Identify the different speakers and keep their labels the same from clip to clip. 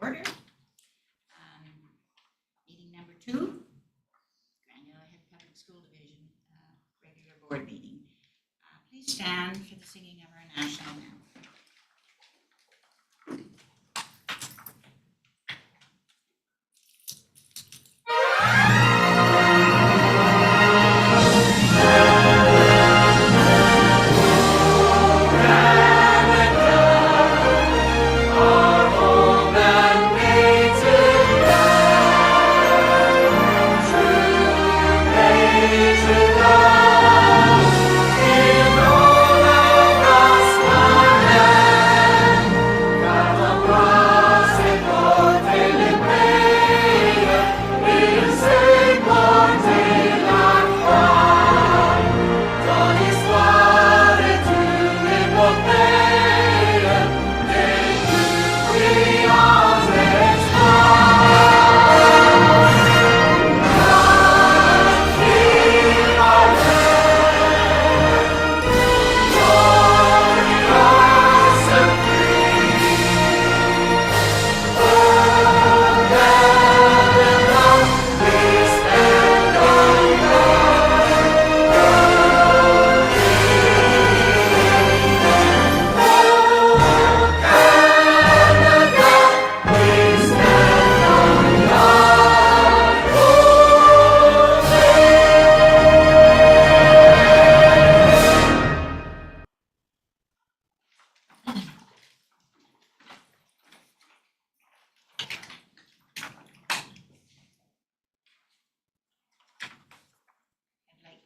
Speaker 1: order. Meeting number 2, Grand Yellowhead Public School Division regular board meeting. Please stand for the singing of our national anthem.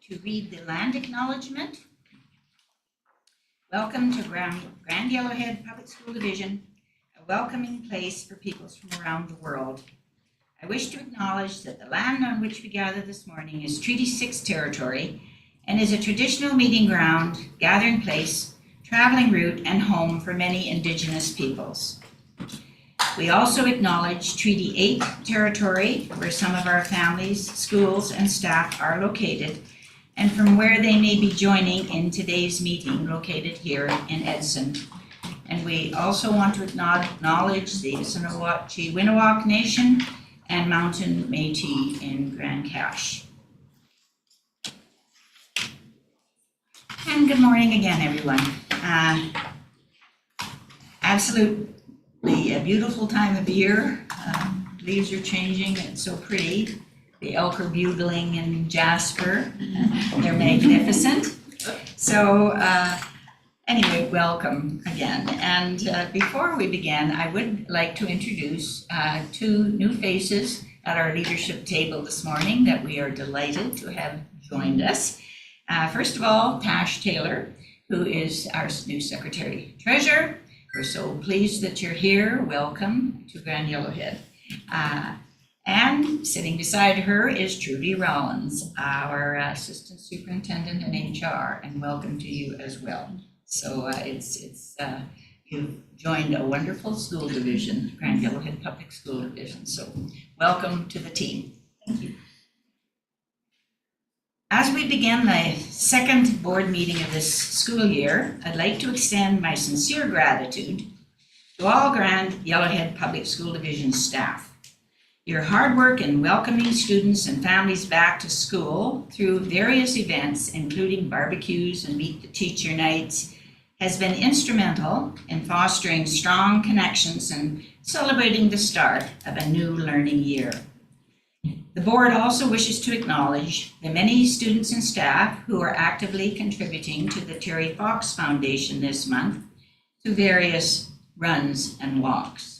Speaker 1: To read the land acknowledgement. Welcome to Grand Yellowhead Public School Division, a welcoming place for peoples from around the world. I wish to acknowledge that the land on which we gather this morning is Treaty 6 territory and is a traditional meeting ground, gathering place, traveling route, and home for many Indigenous peoples. We also acknowledge Treaty 8 territory, where some of our families, schools, and staff are located, and from where they may be joining in today's meeting located here in Edson. And we also want to acknowledge the Winawak Nation and Mountain Métis in Grand Cache. And good morning again, everyone. Absolutely a beautiful time of year. Leaves are changing, it's so pretty. The elk are bugling in Jasper. They're magnificent. So anyway, welcome again. And before we begin, I would like to introduce 2 new faces at our leadership table this morning that we are delighted to have joined us. First of all, Tash Taylor, who is our new Secretary Treasurer. We're so pleased that you're here. Welcome to Grand Yellowhead. And sitting beside her is Trudy Rollins, our Assistant Superintendent in HR, and welcome to you as well. So you've joined a wonderful school division, Grand Yellowhead Public School Division. So welcome to the team. Thank you. As we begin the second board meeting of this school year, I'd like to extend my sincere gratitude to all Grand Yellowhead Public School Division staff. Your hard work in welcoming students and families back to school through various events, including barbecues and meet the teacher nights, has been instrumental in fostering strong connections and celebrating the start of a new learning year. The board also wishes to acknowledge the many students and staff who are actively contributing to the Terry Fox Foundation this month through various runs and walks.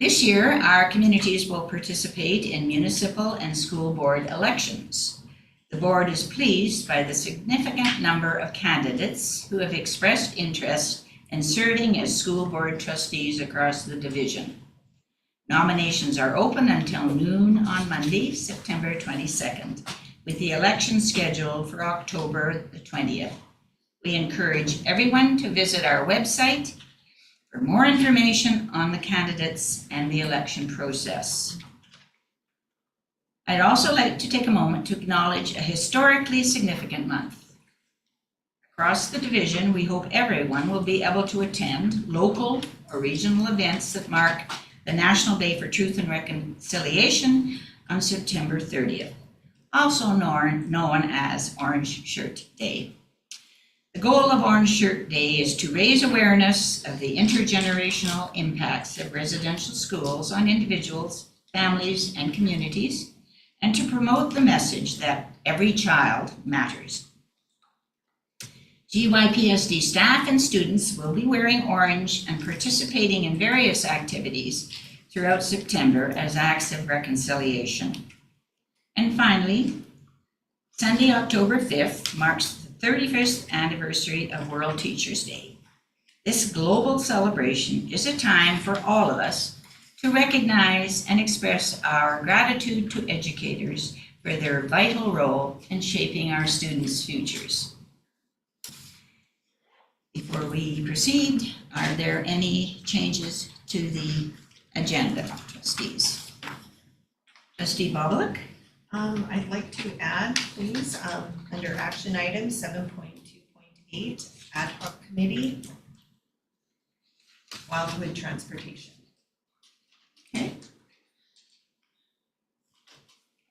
Speaker 1: This year, our communities will participate in municipal and school board elections. The board is pleased by the significant number of candidates who have expressed interest in serving as school board trustees across the division. Nominations are open until noon on Monday, September 22nd, with the election scheduled for October the 20th. We encourage everyone to visit our website for more information on the candidates and the election process. I'd also like to take a moment to acknowledge a historically significant month. Across the division, we hope everyone will be able to attend local or regional events that mark the National Day for Truth and Reconciliation on September 30th, also known as Orange Shirt Day. The goal of Orange Shirt Day is to raise awareness of the intergenerational impacts of residential schools on individuals, families, and communities, and to promote the message that every child matters. GYPSD staff and students will be wearing orange and participating in various activities throughout September as acts of reconciliation. And finally, Sunday, October 5th marks the 35th anniversary of World Teachers' Day. This global celebration is a time for all of us to recognize and express our gratitude to educators for their vital role in shaping our students' futures. Before we proceed, are there any changes to the agenda, trustees? Trustee Bobilik?
Speaker 2: I'd like to add, please, under action item 7.2.8, ad hoc committee, Wildwood Transportation.
Speaker 1: Okay.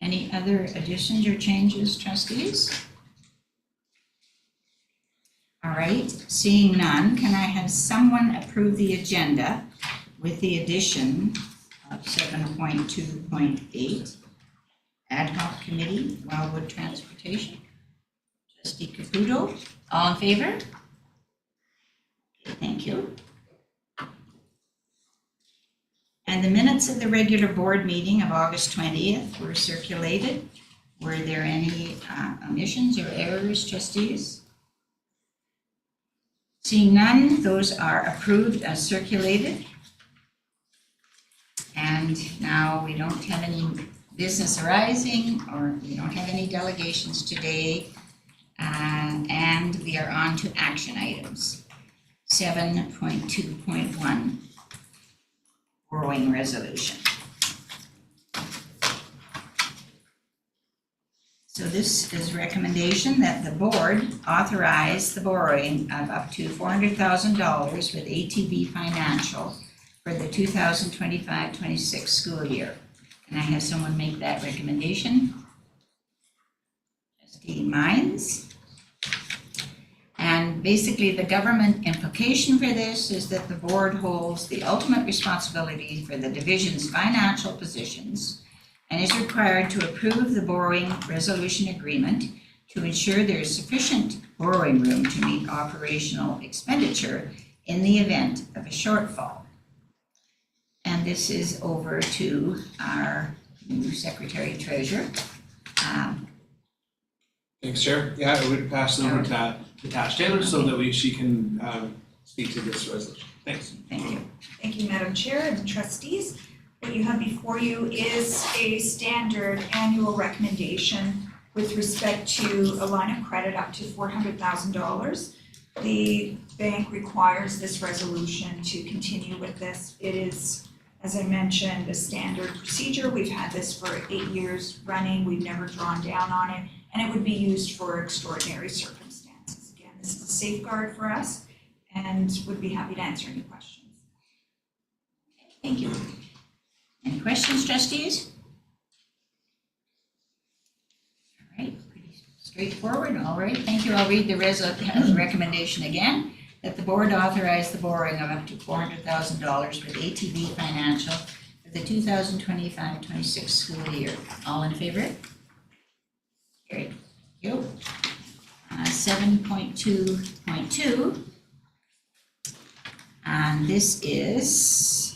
Speaker 1: Any other additions or changes, trustees? All right, seeing none, can I have someone approve the agenda with the addition of 7.2.8, ad hoc committee, Wildwood Transportation? Trustee Caputo, all in favor? Okay, thank you. And the minutes of the regular board meeting of August 20th were circulated. Were there any omissions or errors, trustees? Seeing none, those are approved as circulated. And now we don't have any business arising, or we don't have any delegations today. And we are on to action items. 7.2.1, borrowing resolution. So this is recommendation that the board authorize the borrowing of up to $400,000 with ATB Financial for the 2025-26 school year. Can I have someone make that recommendation? Trustee Mines. And basically the government implication for this is that the board holds the ultimate responsibility for the division's financial positions and is required to approve the borrowing resolution agreement to ensure there is sufficient borrowing room to meet operational expenditure in the event of a shortfall. And this is over to our new Secretary Treasurer.
Speaker 3: Thanks, Chair. Yeah, I would pass it over to Tash Taylor so that she can speak to this resolution. Thanks.
Speaker 1: Thank you.
Speaker 4: Thank you, Madam Chair and trustees. What you have before you is a standard annual recommendation with respect to a line of credit up to $400,000. The bank requires this resolution to continue with this. It is, as I mentioned, a standard procedure. We've had this for 8 years running. We've never drawn down on it, and it would be used for extraordinary circumstances. Again, this is a safeguard for us, and would be happy to answer any questions.
Speaker 1: Thank you. Any questions, trustees? All right, pretty straightforward. All right, thank you. I'll read the recommendation again, that the board authorize the borrowing of up to $400,000 with ATB Financial for the 2025-26 school year. All in favor? Carried. Thank you. 7.2.2, and this is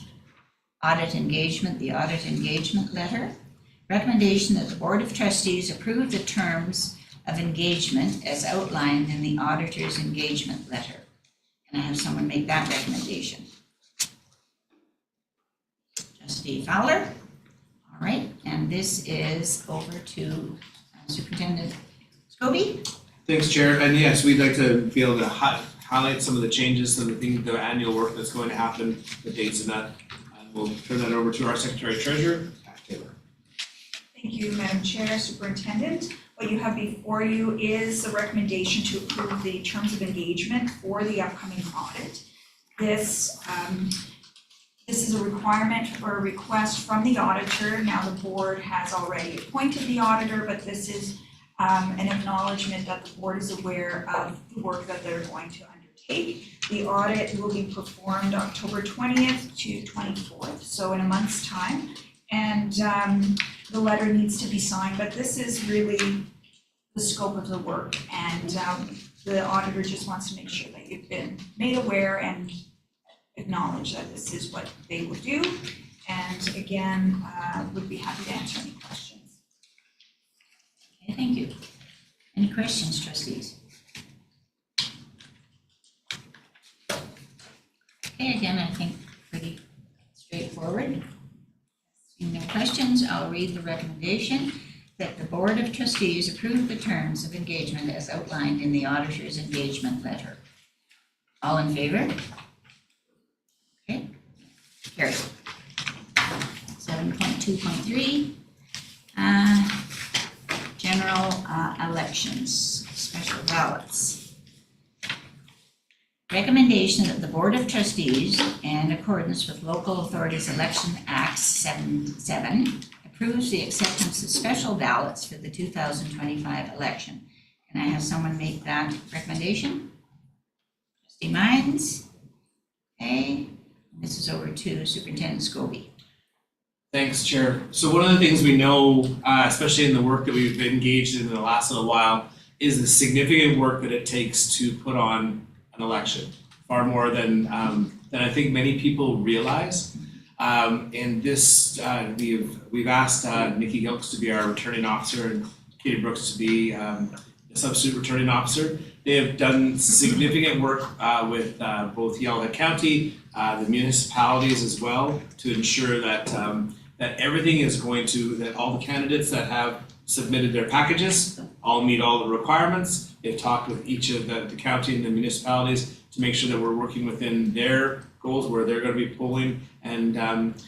Speaker 1: audit engagement, the audit engagement letter. Recommendation that the Board of Trustees approve the terms of engagement as outlined in the auditor's engagement letter. Can I have someone make that recommendation? Trustee Fowler? All right, and this is over to Superintendent Scobie.
Speaker 3: Thanks, Chair. And yes, we'd like to be able to highlight some of the changes, some of the things, the annual work that's going to happen, the dates of that. We'll turn that over to our Secretary Treasurer, Tash Taylor.
Speaker 4: Thank you, Madam Chair, Superintendent. what you have before you is a recommendation to approve the terms of engagement for the upcoming audit. This is a requirement or a request from the auditor. Now, the board has already appointed the auditor, but this is an acknowledgement that the board is aware of the work that they're going to undertake. The audit will be performed October 20th to 24th, so in a month's time. And the letter needs to be signed, but this is really the scope of the work. And the auditor just wants to make sure that you've been made aware and acknowledge that this is what they will do. And again, would be happy to answer any questions.
Speaker 1: Okay, thank you. Any questions, trustees? Okay, again, I think pretty straightforward. Seeing no questions, I'll read the recommendation that the Board of Trustees approve the terms of engagement as outlined in the auditor's engagement letter. All in favor? Okay, carried. 7.2.3, general elections, special ballots. Recommendation that the Board of Trustees, in accordance with Local Authorities Election Act 77, approves the acceptance of special ballots for the 2025 election. Can I have someone make that recommendation? Trustee Mines? Okay, this is over to Superintendent Scobie.
Speaker 3: Thanks, Chair. So one of the things we know, especially in the work that we've been engaged in the last little while, is the significant work that it takes to put on an election, far more than I think many people realize. And this, we've asked Nikki Gilks to be our returning officer and Katie Brooks to be the substitute returning officer. They have done significant work with both Yellowhead County, the municipalities as well, to ensure that that everything is going to, that all the candidates that have submitted their packages all meet all the requirements. They've talked with each of the county and the municipalities to make sure that we're working within their goals where they're going to be polling. And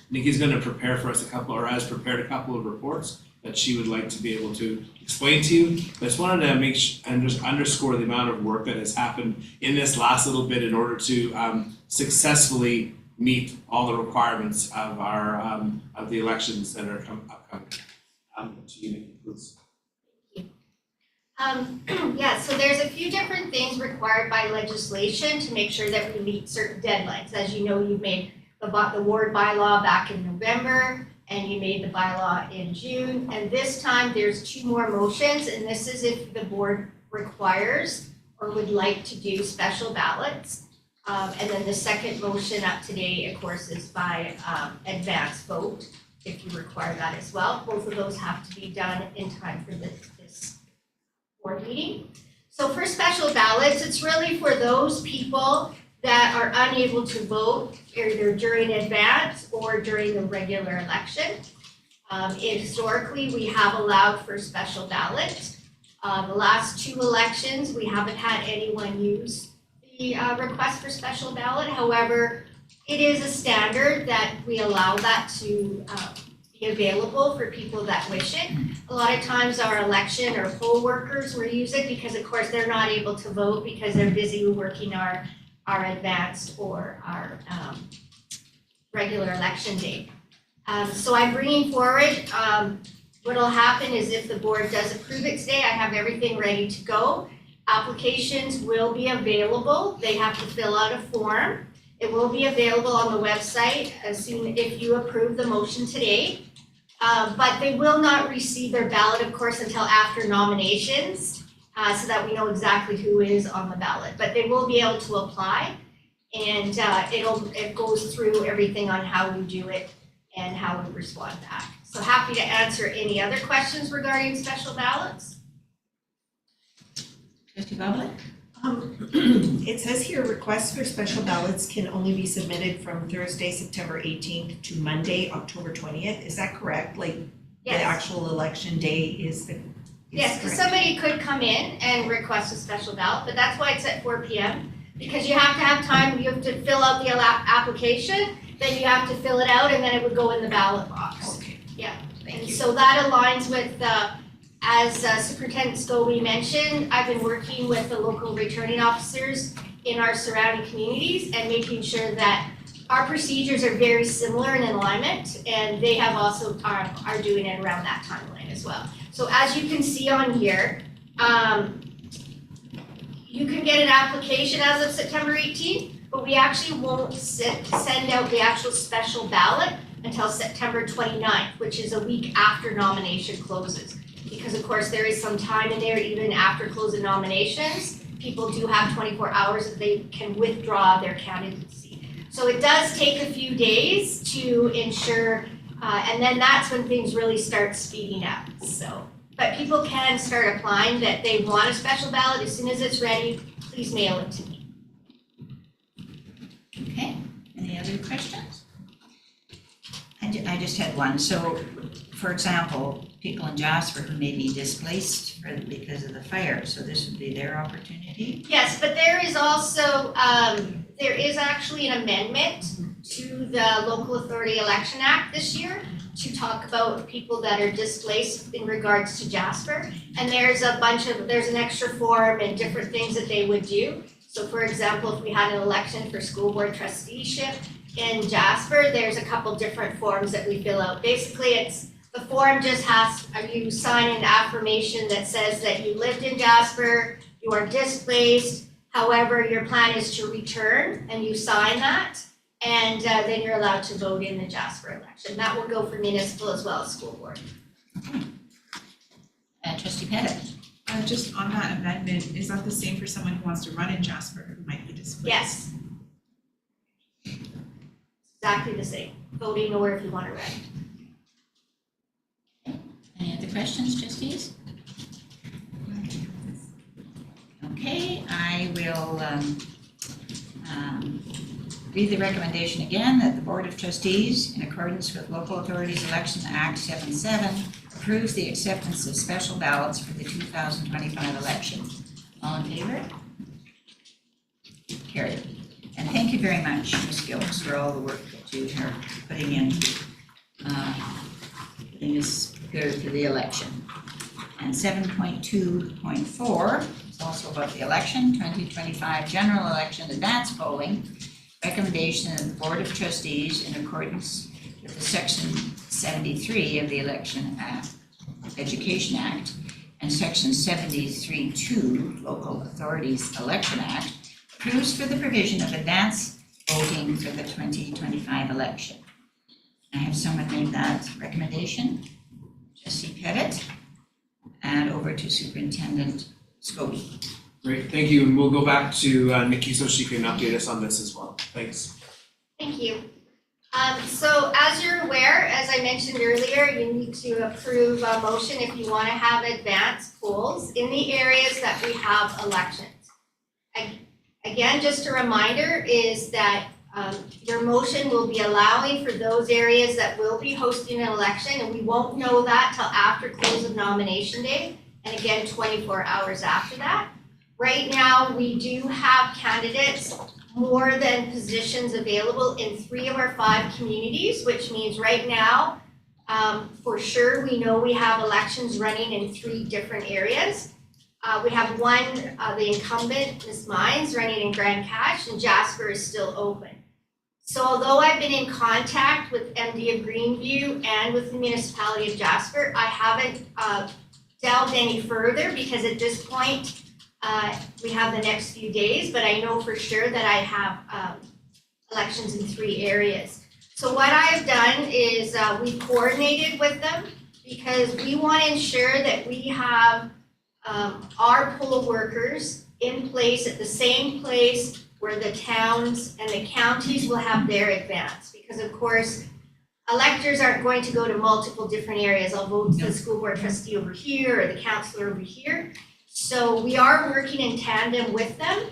Speaker 3: Nikki's going to prepare for us has prepared a couple of reports that she would like to be able to explain to you. But I just wanted to make and just underscore the amount of work that has happened in this last little bit in order to successfully meet all the requirements of our of the elections that are upcoming. To you, Nikki, please.
Speaker 5: Yeah, so there's a few different things required by legislation to make sure that we meet certain deadlines. As you know, you made the ward bylaw back in November, and you made the bylaw in June. And this time, there's two more motions, and this is if the board requires or would like to do special ballots. And then the second motion up today, of course, is by advance vote, if you require that as well. Both of those have to be done in time for this board meeting. So for special ballots, it's really for those people that are unable to vote either during advance or during the regular election. Historically, we have allowed for special ballots. The last two elections, we haven't had anyone use the request for special ballot. However, it is a standard that we allow that to be available for people that wish it. A lot of times our election or poll workers will use it because of course they're not able to vote because they're busy working our advanced or our regular election day. So I'm bringing forward, what'll happen is if the board does approve it today, I have everything ready to go. Applications will be available. They have to fill out a form. It will be available on the website as soon if you approve the motion today. But they will not receive their ballot, of course, until after nominations, so that we know exactly who is on the ballot. But they will be able to apply, and it goes through everything on how we do it and how we respond back. So happy to answer any other questions regarding special ballots.
Speaker 1: Trustee Boblett?
Speaker 2: It says here, requests for special ballots can only be submitted from Thursday, September 18th to Monday, October 20th. Is that correct? Like
Speaker 5: Yes.
Speaker 2: the actual election day is the
Speaker 5: Yes, because
Speaker 2: correct?
Speaker 5: somebody could come in and request a special ballot, but that's why it's at 4 p.m. Because you have to have time, you have to fill out the application, then you have to fill it out, and then it would go in the ballot box.
Speaker 2: Okay.
Speaker 5: Yeah.
Speaker 2: Thank
Speaker 5: And
Speaker 2: you.
Speaker 5: so that aligns with As Superintendent Scobie mentioned, I've been working with the local returning officers in our surrounding communities and making sure that our procedures are very similar in alignment, and they have also are doing it around that timeline as well. So as you can see on here, you can get an application as of September 18th, but we actually won't send out the actual special ballot until September 29th, which is a week after nomination closes. Because of course, there is some time in there, even after closing nominations, people do have 24 hours that they can withdraw their candidacy. So it does take a few days to ensure, and then that's when things really start speeding up, so. But people can start applying that they want a special ballot. As soon as it's ready, please mail it to me.
Speaker 1: Okay, any other questions? I just had one. So, for example, people in Jasper who may be displaced because of the fire, so this would be their opportunity?
Speaker 5: Yes, but there is also, there is actually an amendment to the Local Authority Election Act this year to talk about people that are displaced in regards to Jasper. And there's an extra form and different things that they would do. So for example, if we had an election for school board trusteeship in Jasper, there's a couple different forms that we fill out. Basically, the form just has, you sign an affirmation that says that you lived in Jasper, you are displaced, however, your plan is to return, and you sign that. And then you're allowed to vote in the Jasper election. That will go for municipal as well as school board.
Speaker 1: Trustee Pettit?
Speaker 6: Just on that amendment, is that the same for someone who wants to run in Jasper who might be displaced?
Speaker 5: Yes. Exactly the same, voting or if you want to run.
Speaker 1: Any other questions, trustees? Okay, I will read the recommendation again that the Board of Trustees, in accordance with Local Authorities Election Act 77, approves the acceptance of special ballots for the 2025 election. All in favor? Carried. And thank you very much, Ms. Gilks, for all the work that you are putting into putting this prepared for the election. And 7.2.4 is also about the election, 2025 general election advance polling. Recommendation of the Board of Trustees in accordance with the Section 73 of the Education Act and Section 73.2 Local Authorities Election Act approves for the provision of advance voting for the 2025 election. I have someone make that recommendation. Trustee Pettit, and over to Superintendent Scobie.
Speaker 3: Great, thank you, and we'll go back to Nikki so she can update us on this as well. Thanks.
Speaker 5: Thank you. So as you're aware, as I mentioned earlier, you need to approve a motion if you want to have advanced polls in the areas that we have elections. Again, just a reminder is that your motion will be allowing for those areas that will be hosting an election, and we won't know that till after close of nomination day, and again, 24 hours after that. Right now, we do have candidates more than positions available in 3 of our 5 communities, which means right now, for sure, we know we have elections running in 3 different areas. We have one, the incumbent, Ms. Mines, running in Grand Cache, and Jasper is still open. So although I've been in contact with MD of Greenview and with the municipality of Jasper, I haven't delved any further because at this point, we have the next few days, but I know for sure that I have elections in 3 areas. So what I have done is we coordinated with them because we want to ensure that we have our poll workers in place at the same place where the towns and the counties will have their advance. Because of course, electors aren't going to go to multiple different areas. I'll vote the school board trustee over here or the councillor over here. So we are working in tandem with them.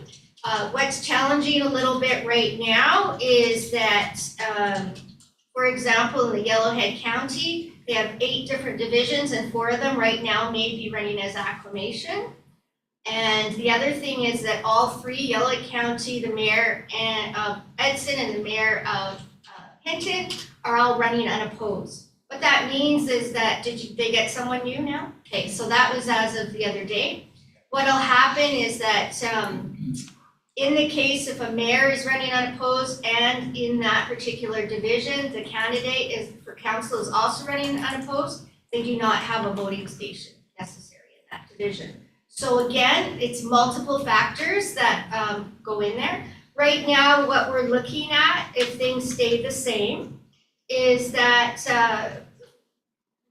Speaker 5: What's challenging a little bit right now is that, for example, in the Yellowhead County, they have 8 different divisions and 4 of them right now may be running as acclamation. And the other thing is that all 3, Yellowhead County, the mayor of Edson and the mayor of Hinton, are all running unopposed. What What that means is that, they get someone new now? Okay, so that was as of the other day. What'll happen is that, in the case if a mayor is running unopposed and in that particular division, the candidate for council is also running unopposed, they do not have a voting station necessary in that division. So again, it's multiple factors that go in there. Right now, what we're looking at, if things stay the same, is that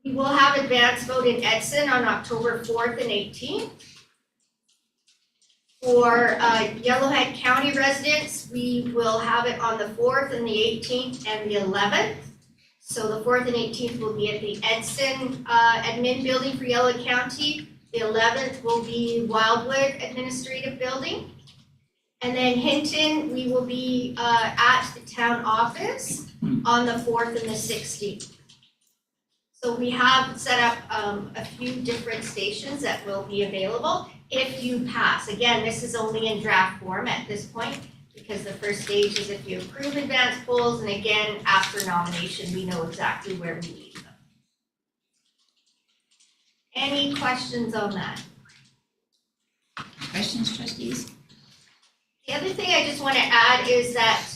Speaker 5: we will have advance vote in Edson on October 4th and 18th. For Yellowhead County residents, we will have it on the 4th and the 18th and the 11th. So the 4th and 18th will be at the Edson admin building for Yellowhead County. The 11th will be Wildwood Administrative Building. And then Hinton, we will be at the town office on the 4th and the 16th. So we have set up a few different stations that will be available if you pass. Again, this is only in draft form at this point, because the first stage is if you approve advance polls, and again, after nomination, we know exactly where we leave them. Any questions on that?
Speaker 1: Questions, trustees?
Speaker 5: The other thing I just want to add is that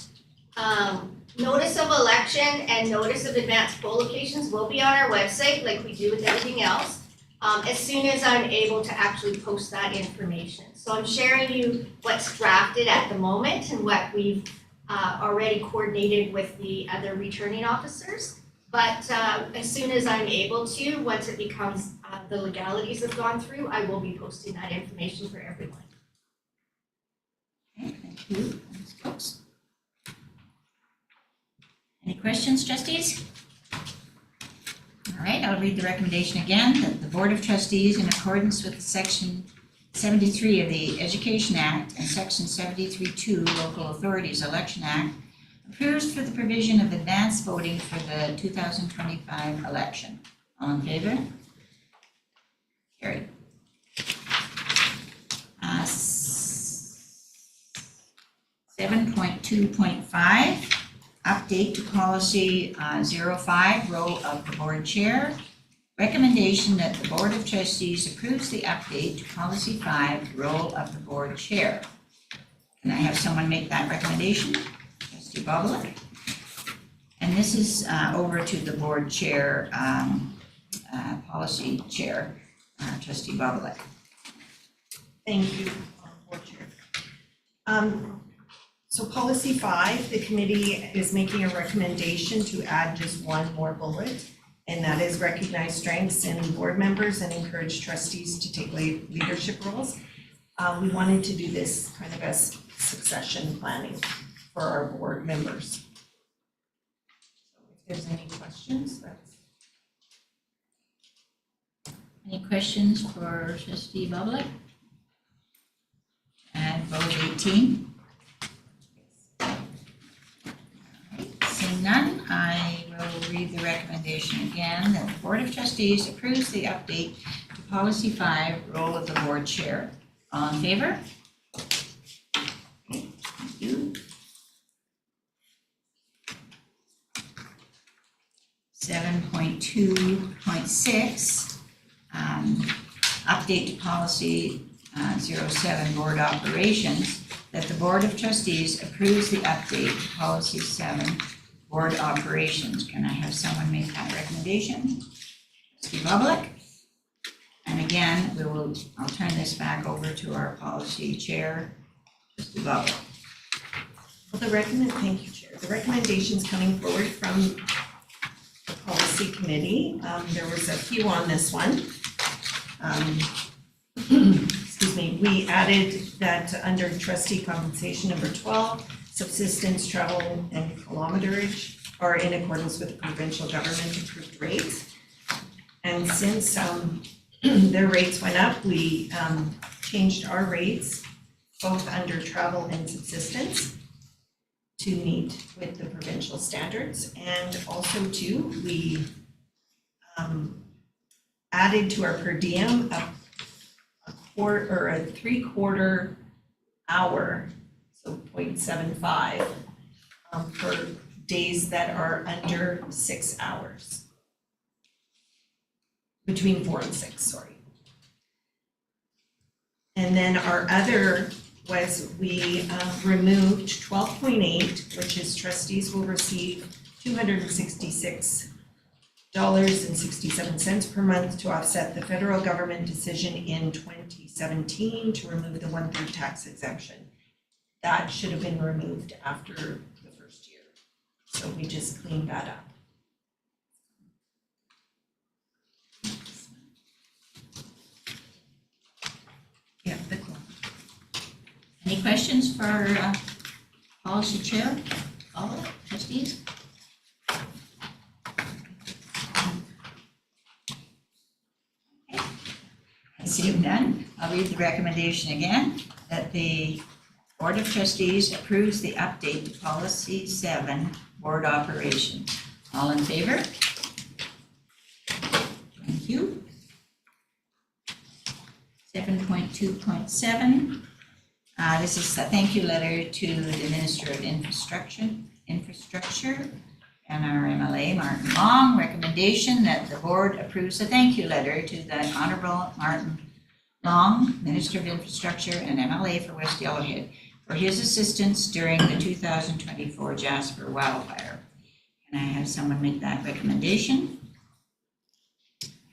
Speaker 5: notice of election and notice of advance poll locations will be on our website like we do with everything else, as soon as I'm able to actually post that information. So I'm sharing you what's drafted at the moment and what we've already coordinated with the other returning officers. But as soon as I'm able to, once it becomes the legalities have gone through, I will be posting that information for everyone.
Speaker 1: Okay, thank you. Ms. Coates. Any questions, trustees? All right, I'll read the recommendation again, that the Board of Trustees, in accordance with Section 73 of the Education Act and Section 73(2) Local Authorities Election Act, approves for the provision of advance voting for the 2025 election. All in favor? Carried. 7.2.5, update to policy 05, role of the board chair. Recommendation that the Board of Trustees approves the update to policy 5, role of the board chair. Can I have someone make that recommendation? Trustee Bobbler. And this is over to the board chair, policy chair, Trustee Bobbler.
Speaker 2: Thank you, Board Chair. So policy 5, the committee is making a recommendation to add just one more bullet, and that is recognize strengths in board members and encourage trustees to take leadership roles. We wanted to do this kind of as succession planning for our board members. So if there's any questions, that's.
Speaker 1: Any questions for Trustee Bobbler? And vote 18. Seeing none, I will read the recommendation again, that the Board of Trustees approves the update to policy 5, role of the board chair. All in favor? Okay, thank you. 7.2.6, update to policy 07, board operations, that the Board of Trustees approves the update to policy 7, board operations. Can I have someone make that recommendation? Trustee Bobbler. And again, I'll turn this back over to our policy chair, Trustee Bobbler.
Speaker 2: Well, thank you, Chair. The recommendations coming forward from the policy committee, there was a few on this one. Excuse me, we added that under trustee compensation number 12, subsistence, travel, and kilometerage are in accordance with the provincial government approved rates. And since their rates went up, we changed our rates both under travel and subsistence to meet with the provincial standards. And also too, we added to our per diem a 3/4 hour, so 0.75, for days that are under 6 hours. between 4 and 6, sorry. And then our other was we removed 12.8, which is trustees will receive $266.67 per month to offset the federal government decision in 2017 to remove the 1/3 tax exemption. That should have been removed after the first year. So we just cleaned that up.
Speaker 1: Yeah, the clock. Any questions for policy chair? All of it, trustees? Seeing none, I'll read the recommendation again, that the Board of Trustees approves the update to Policy 7, Board Operation. All in favor? Thank you. 7.2.7, this is a thank you letter to the Minister of Infrastructure, and our MLA, Martin Long. Recommendation that the board approves a thank you letter to the Honorable Martin Long, Minister of Infrastructure and MLA for West Yellowhead, for his assistance during the 2024 Jasper wildfire. Can I have someone make that recommendation?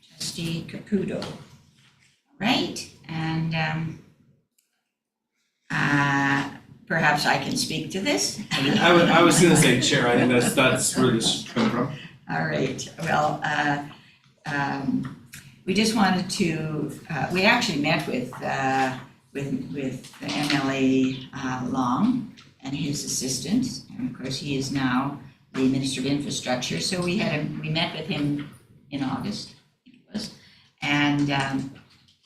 Speaker 1: Trustee Caputo. All right, and perhaps I can speak to this.
Speaker 3: I was gonna say, Chair, I think that's where this comes from.
Speaker 1: All right, well, we just wanted to, we actually met with MLA Long and his assistant, and of course, he is now the Minister of Infrastructure, so we met with him in August, I think it was, and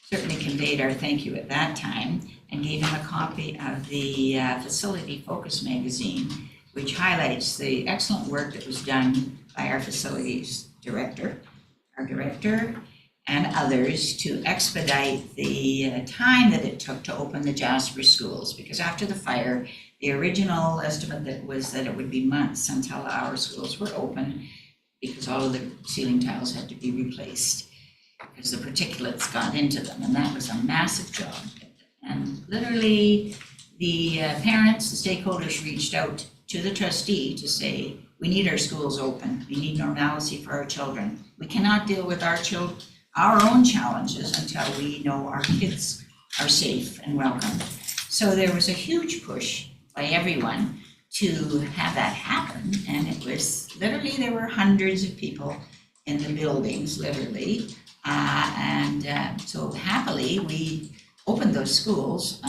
Speaker 1: certainly conveyed our thank you at that time, and gave him a copy of the Facility Focus magazine, which highlights the excellent work that was done by our facilities director, and others to expedite the time that it took to open the Jasper schools. Because after the fire, the original estimate that it would be months until our schools were open, because all of the ceiling tiles had to be replaced, because the particulates got into them, and that was a massive job. And literally, the parents, the stakeholders reached out to the trustee to say, we need our schools open. We need normalcy for our children. We cannot deal with our own challenges until we know our kids are safe and welcome. So there was a huge push by everyone to have that happen. And it was literally, there were hundreds of people in the buildings, literally. So happily, we opened those schools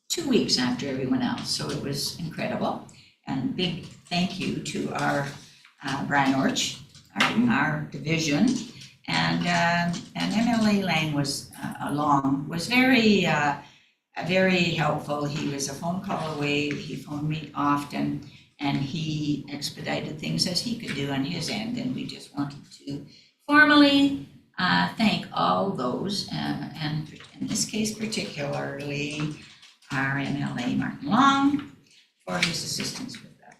Speaker 1: 2 weeks after everyone else. So it was incredible. And big thank you to our Brian Orch, our division, and MLA Lang was very helpful. He was a phone call away. He phoned me often, and he expedited things as he could do on his end. And we just wanted to formally thank all those, and in this case particularly our MLA Martin Long for his assistance with that.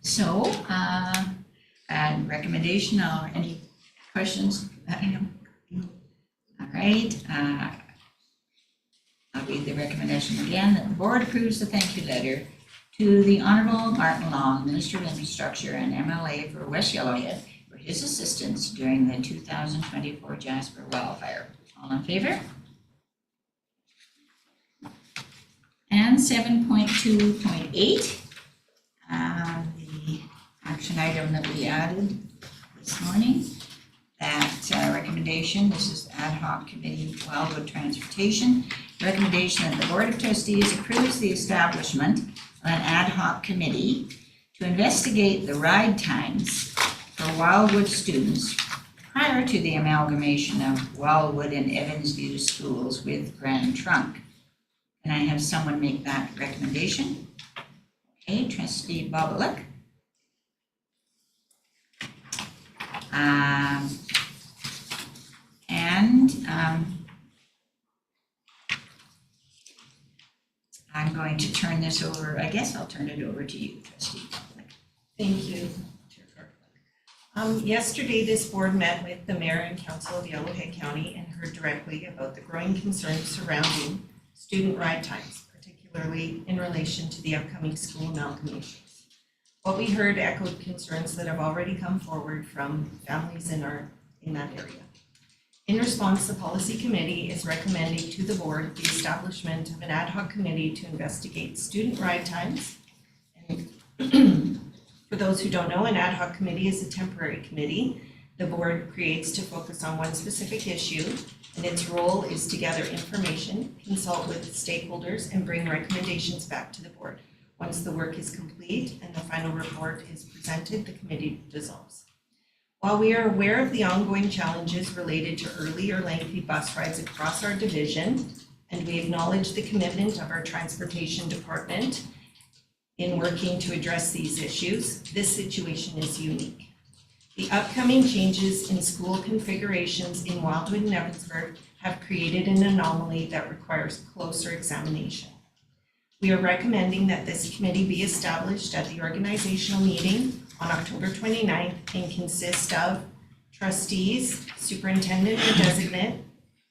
Speaker 1: So, and recommendation or any questions? All right, I'll read the recommendation again, that the board approves the thank you letter to the Honorable Martin Long, Minister of Infrastructure and MLA for West Yellowhead, for his assistance during the 2024 Jasper wildfire. All in favor? And 7.2.8, the action item that we added this morning, that recommendation, this is ad hoc committee Wildwood Transportation, recommendation that the Board of Trustees approves the establishment of an ad hoc committee to investigate the ride times for Wildwood students prior to the amalgamation of Wildwood and Evansview schools with Grand Trunk. Can I have someone make that recommendation? Okay, Trustee Bobolik. I'm going to turn this over, I guess I'll turn it over to you, Trustee Bobolik.
Speaker 2: Thank you, Chair Clark. Yesterday, this board met with the mayor and council of Yellowhead County and heard directly about the growing concerns surrounding student ride times, particularly in relation to the upcoming school amalgamations. What we heard echoed concerns that have already come forward from families in that area. In response, the policy committee is recommending to the board the establishment of an ad hoc committee to investigate student ride times. And for those who don't know, an ad hoc committee is a temporary committee the board creates to focus on one specific issue, and its role is to gather information, consult with stakeholders, and bring recommendations back to the board. Once the work is complete and the final report is presented, the committee dissolves. While we are aware of the ongoing challenges related to early or lengthy bus rides across our division, and we acknowledge the commitment of our transportation department in working to address these issues, this situation is unique. The upcoming changes in school configurations in Wildwood and Evansburg have created an anomaly that requires closer examination. We are recommending that this committee be established at the organizational meeting on October 29th and consist of trustees, superintendent or designate,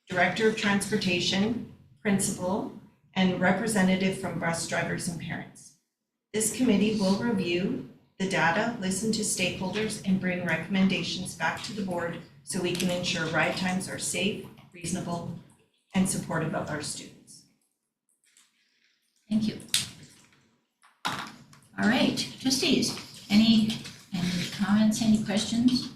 Speaker 2: director of transportation, principal, and representative from bus drivers and parents. This committee will review the data, listen to stakeholders, and bring recommendations back to the board so we can ensure ride times are safe, reasonable, and supportive of our students.
Speaker 1: Thank you. All right, trustees, any comments, any questions?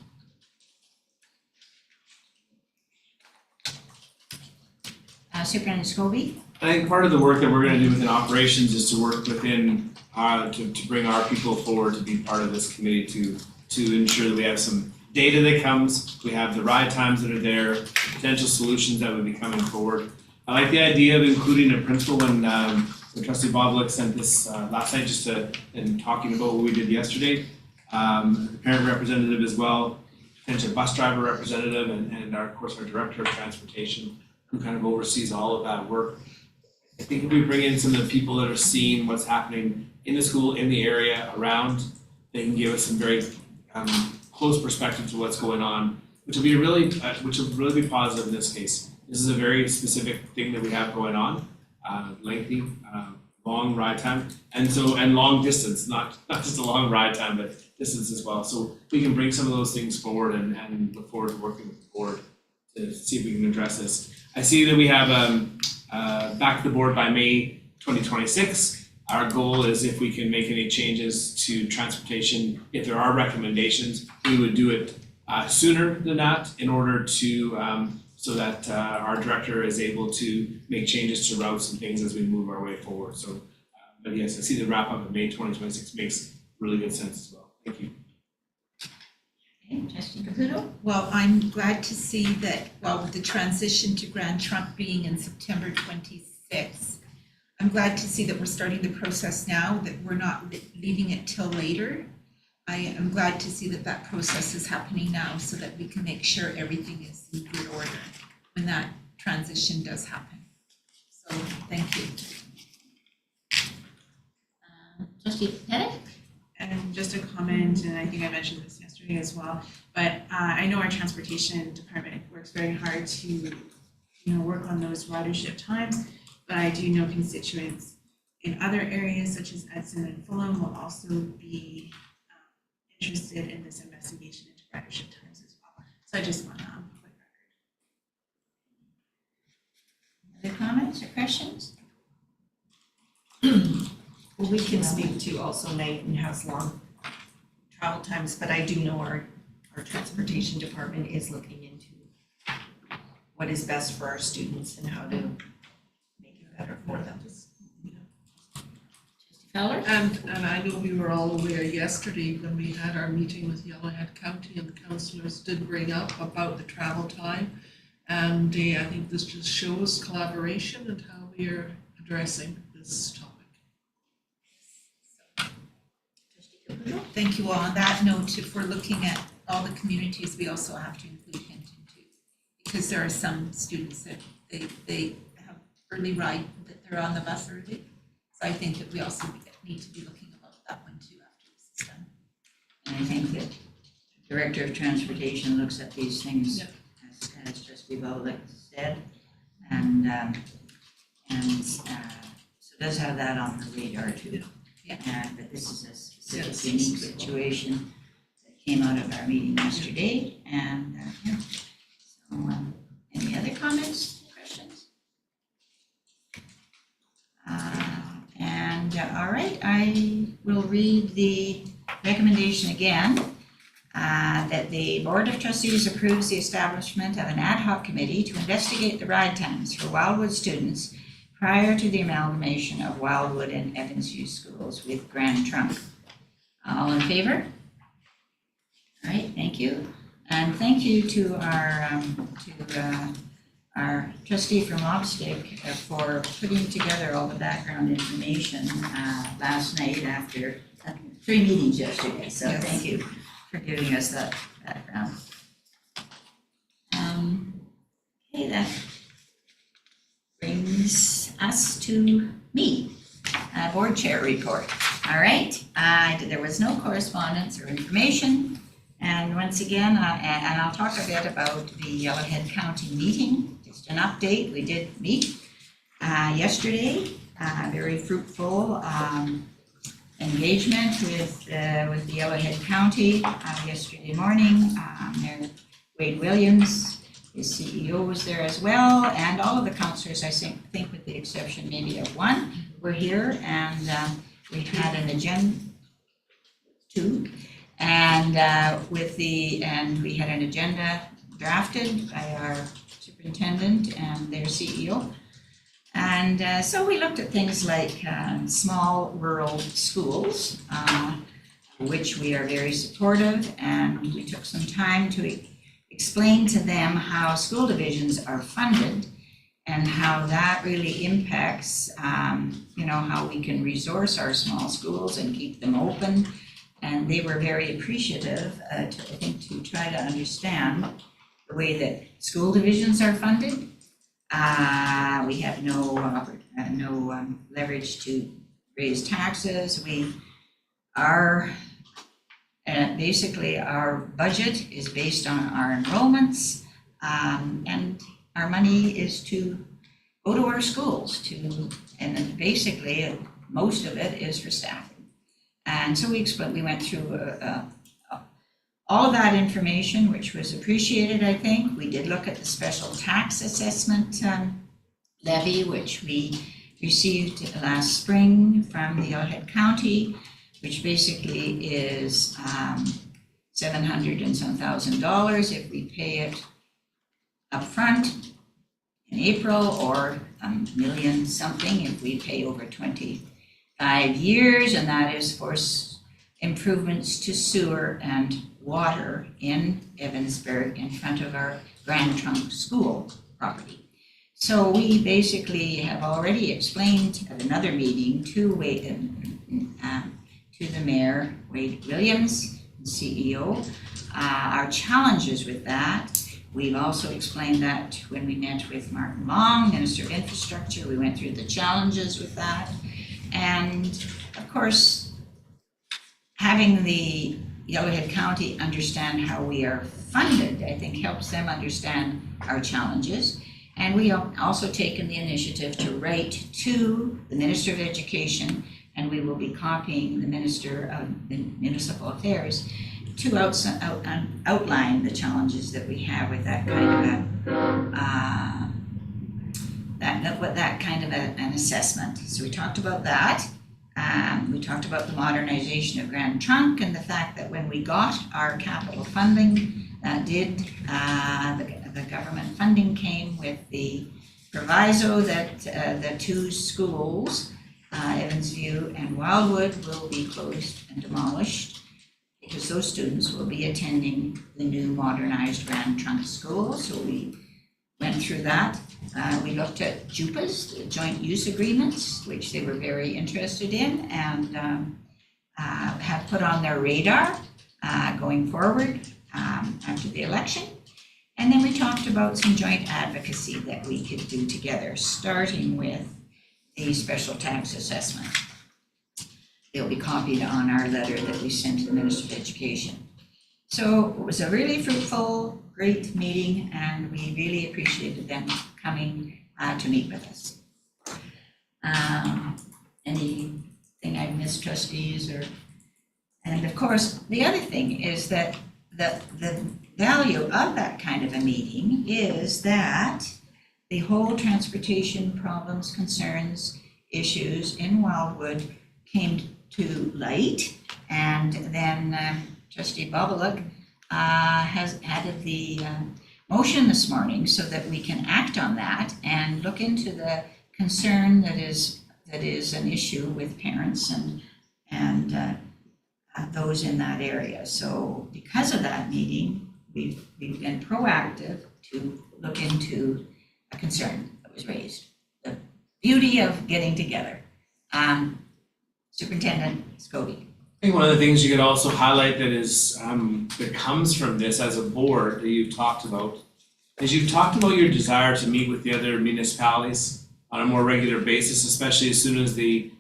Speaker 1: Superintendent Scobie?
Speaker 3: I think part of the work that we're gonna do within operations is to work within, to bring our people forward to be part of this committee to ensure that we have some data that comes, we have the ride times that are there, potential solutions that would be coming forward. I like the idea of including a principal when Trustee Boblik sent this last night just in talking about what we did yesterday. The parent representative as well, potential bus driver representative and of course our director of transportation who kind of oversees all of that work. I think if we bring in some of the people that are seeing what's happening in the school, in the area, around, they can give us some very close perspective to what's going on, which will really be positive in this case. This is a very specific thing that we have going on, lengthy, long ride time, and long distance, not just a long ride time, but distance as well. So we can bring some of those things forward and look forward to working with the board to see if we can address this. I see that we have back to the board by May 2026. Our goal is if we can make any changes to transportation, if there are recommendations, we would do it sooner than that in order to so that our director is able to make changes to routes and things as we move our way forward. So, but yes, I see the wrap up of May 2026 makes really good sense as well. Thank you.
Speaker 1: Okay, Trustee Caputo?
Speaker 6: Well, I'm glad to see that, well, with the transition to Grand Trunk being in September 26th, I'm glad to see that we're starting the process now, that we're not leaving it till later. I am glad to see that that process is happening now so that we can make sure everything is in good order when that transition does happen. So, thank you.
Speaker 1: Trustee Pettit?
Speaker 6: And just a comment, and I think I mentioned this yesterday as well, but I know our transportation department works very hard to, work on those ridership times, but I do know constituents in other areas such as Edson and Fulham will also be interested in this investigation into ridership times as well. So I just want to put record.
Speaker 1: Other comments or questions?
Speaker 2: Well, we can speak to also Knighton has long travel times, but I do know our transportation department is looking into what is best for our students and how to make it better for them.
Speaker 1: Trustee Fowler?
Speaker 7: And I know we were all aware yesterday when we had our meeting with Yellowhead County and the councillors did bring up about the travel time. And I think this just shows collaboration and how we are addressing this topic.
Speaker 6: Thank you all. On that note, if we're looking at all the communities, we also have to include Hinton too. Because there are some students that they have early ride, that they're on the bus early. So I think that we also need to be looking about that one too after this is done.
Speaker 1: And I think that Director of Transportation looks at these things,
Speaker 7: Yeah.
Speaker 1: as Trustee Volick said. And so does have that on her radar too.
Speaker 6: Yeah.
Speaker 1: But this is a
Speaker 7: Yes.
Speaker 1: specific unique situation that came out of our meeting yesterday, and, yeah. So, any other comments, questions? All right, I will read the recommendation again. That the Board of Trustees approves the establishment of an ad hoc committee to investigate the ride times for Wildwood students prior to the amalgamation of Wildwood and Evansview schools with Grand Trunk. All in favor? All right, thank you. And thank you to our trustee from Lobstick for putting together all the background information last night after 3 meetings yesterday. So
Speaker 6: Yes.
Speaker 1: thank you for giving us that background. Okay, that brings us to me, board chair report. All right, there was no correspondence or information. And once again, and I'll talk a bit about the Yellowhead County meeting, just an update. We did meet yesterday, very fruitful engagement with the Yellowhead County yesterday morning. Mayor Wade Williams, his CEO, was there as well, and all of the councillors, I think with the exception maybe of one, were here, and we had an agenda, 2, and we had an agenda drafted by our superintendent and their CEO. And so we looked at things like small rural schools, which we are very supportive, and we took some time to explain to them how school divisions are funded and how that really impacts, how we can resource our small schools and keep them open. And they were very appreciative, to try to understand the way that school divisions are funded. We have no leverage to raise taxes. Basically our budget is based on our enrollments, and our money is to go to our schools and then basically most of it is for staffing. And so we went through all of that information, which was appreciated, I think. We did look at the special tax assessment levy, which we received last spring from the Yellowhead County, which basically is $700 and some thousand if we pay it upfront in April, or $1 million something if we pay over 25 years, and that is for improvements to sewer and water in Evansburg in front of our Grand Trunk School property. So we basically have already explained at another meeting to the Mayor, Wade Williams, CEO, our challenges with that. We've also explained that when we met with Martin Long, Minister of Infrastructure. We went through the challenges with that. And of course, having the Yellowhead County understand how we are funded, I think helps them understand our challenges. And we have also taken the initiative to write to the Minister of Education, and we will be copying the Minister of Municipal Affairs to outline the challenges that we have with that kind of an assessment. So we talked about that. We talked about the modernization of Grand Trunk and the fact that when we got our capital funding, the government funding came with the proviso that the 2 schools, Evansview and Wildwood, will be closed and demolished because those students will be attending the new modernized Grand Trunk School. So we went through that. We looked at GYPSD, the joint use agreements, which they were very interested in and have put on their radar going forward after the election. And then we talked about some joint advocacy that we could do together, starting with the special tax assessment. They'll be copied on our letter that we sent to the Minister of Education. So it was a really fruitful, great meeting, and we really appreciated them coming to meet with us. Anything I missed, trustees, or? And of course, the other thing is that the value of that kind of a meeting is that the whole transportation problems, concerns, issues in Wildwood came to light, and then Trustee Boboluk has added the motion this morning so that we can act on that and look into the concern that is an issue with parents and those in that area. So because of that meeting, we've been proactive to look into a concern that was raised. The beauty of getting together. Superintendent Scobie.
Speaker 3: I think one of the things you could also highlight that is that comes from this as a board that you've talked about is you've talked about your desire to meet with the other municipalities on a more regular basis, especially as soon as the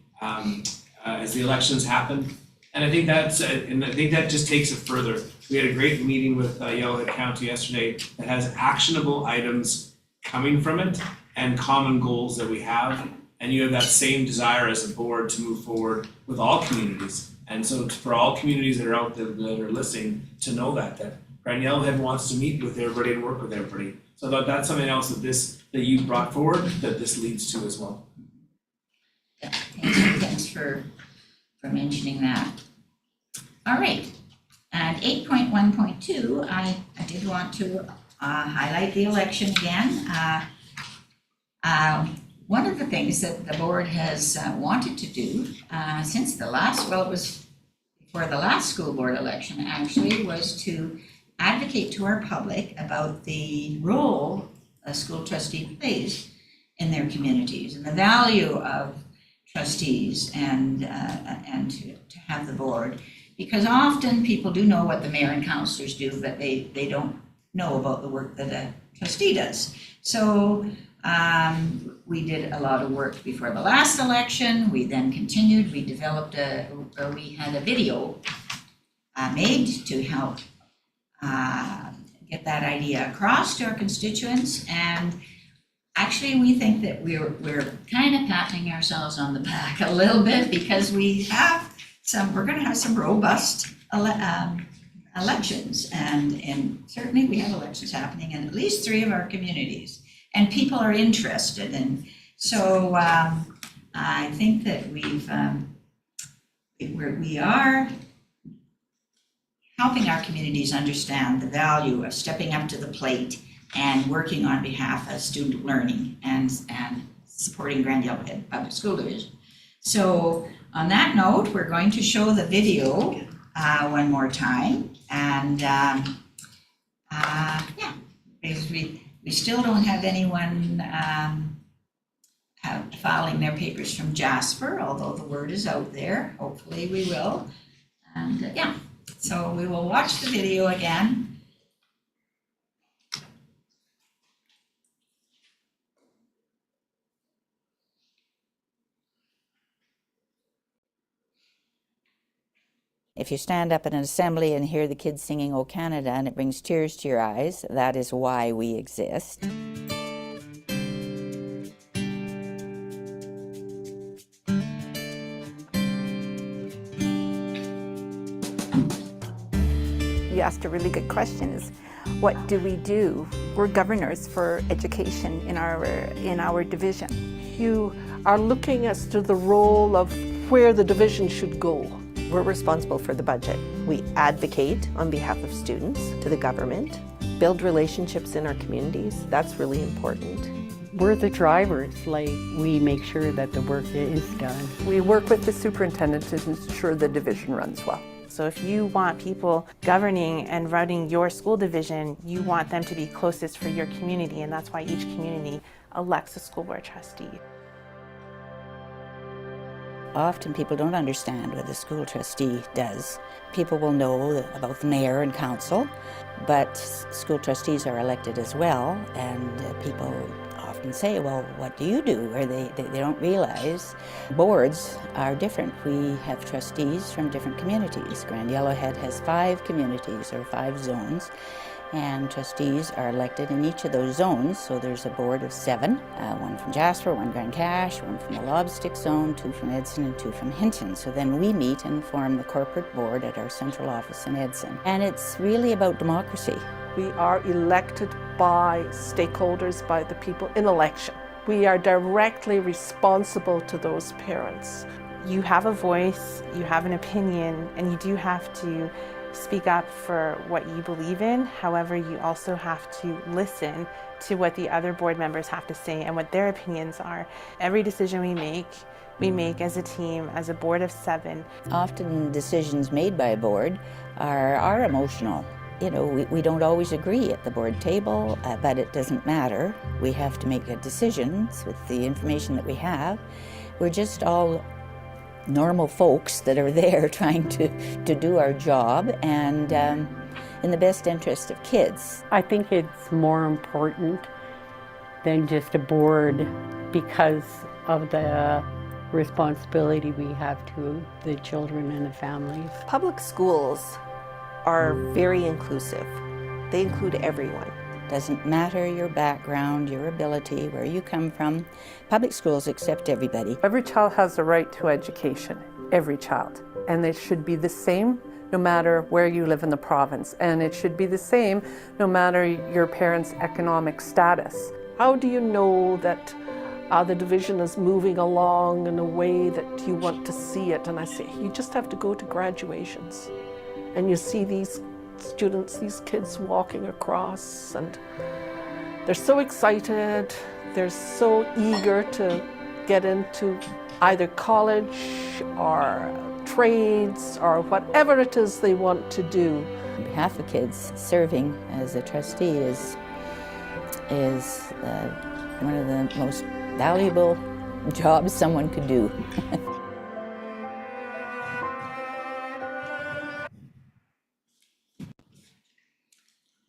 Speaker 3: elections happen. And I think that just takes it further. We had a great meeting with Yellowhead County yesterday that has actionable items coming from it and common goals that we have. And you have that same desire as a board to move forward with all communities. And so for all communities that are out there that are listening to know that Grand Yellowhead wants to meet with everybody and work with everybody. So that's something else that you brought forward that this leads to as well.
Speaker 1: Yeah, thanks for mentioning that. All right, and 8.1.2, I did want to highlight the election again. One of the things that the board has wanted to do since the last, well, it was before the last school board election actually, was to advocate to our public about the role a school trustee plays in their communities and the value of trustees and to have the board. Because often people do know what the mayor and councillors do, but they don't know about the work that a trustee does. So we did a lot of work before the last election. We then continued. We developed we had a video made to help get that idea across to our constituents. And actually, we think that we're kind of patting ourselves on the back a little bit because we're going to have some robust elections, and certainly we have elections happening in at least 3 of our communities, and people are interested. And so I think that we are helping our communities understand the value of stepping up to the plate and working on behalf of student learning and supporting Grand Yellowhead Public School Division. So on that note, we're going to show the video one more time. And because we still don't have anyone filing their papers from Jasper, although the word is out there. Hopefully we will. And so we will watch the video again.
Speaker 8: If you stand up in an assembly and hear the kids singing "O Canada" and it brings tears to your eyes, that is why we exist.
Speaker 9: You asked a really good question, is what do we do? We're governors for education in our division.
Speaker 10: You are looking as to the role of where the division should go.
Speaker 11: We're responsible for the budget. We advocate on behalf of students to the government, build relationships in our communities. That's really important.
Speaker 12: We're the drivers, like we make sure that the work is done.
Speaker 13: We work with the superintendent to ensure the division runs well.
Speaker 14: So if you want people governing and running your school division, you want them to be closest for your community, and that's why each community elects a school board trustee.
Speaker 8: Often people don't understand what the school trustee does. People will know about the mayor and council, but school trustees are elected as well, and people often and say, well, what do you do? Or they don't realize boards are different. We have trustees from different communities. Grand Yellowhead has 5 communities or 5 zones, and trustees are elected in each of those zones. So there's a board of 7, 1 from Jasper, 1 Grand Cache, 1 from the Lobstick Zone, 2 from Edson, and 2 from Hinton. So then we meet and form the corporate board at our central office in Edson. And it's really about democracy.
Speaker 10: We are elected by stakeholders, by the people in election. We are directly responsible to those parents.
Speaker 14: You have a voice, you have an opinion, and you do have to speak up for what you believe in. However, you also have to listen to what the other board members have to say and what their opinions are. Every decision we make as a team, as a board of 7.
Speaker 8: Often decisions made by a board are emotional. You know, we don't always agree at the board table, but it doesn't matter. We have to make decisions with the information that we have. We're just all normal folks that are there trying to do our job and in the best interest of kids.
Speaker 12: I think it's more important than just a board because of the responsibility we have to the children and the families.
Speaker 11: Public schools are very inclusive. They include everyone.
Speaker 8: Doesn't matter your background, your ability, where you come from. Public schools accept everybody.
Speaker 13: Every child has a right to education, every child. And it should be the same no matter where you live in the province. And it should be the same no matter your parents' economic status.
Speaker 10: How do you know that the division is moving along in a way that you want to see it? And I say, you just have to go to graduations. And you see these students, these kids walking across, and they're so excited, they're so eager to get into either college or trades or whatever it is they want to do.
Speaker 8: On behalf of kids, serving as a trustee is one of the most valuable jobs someone could do.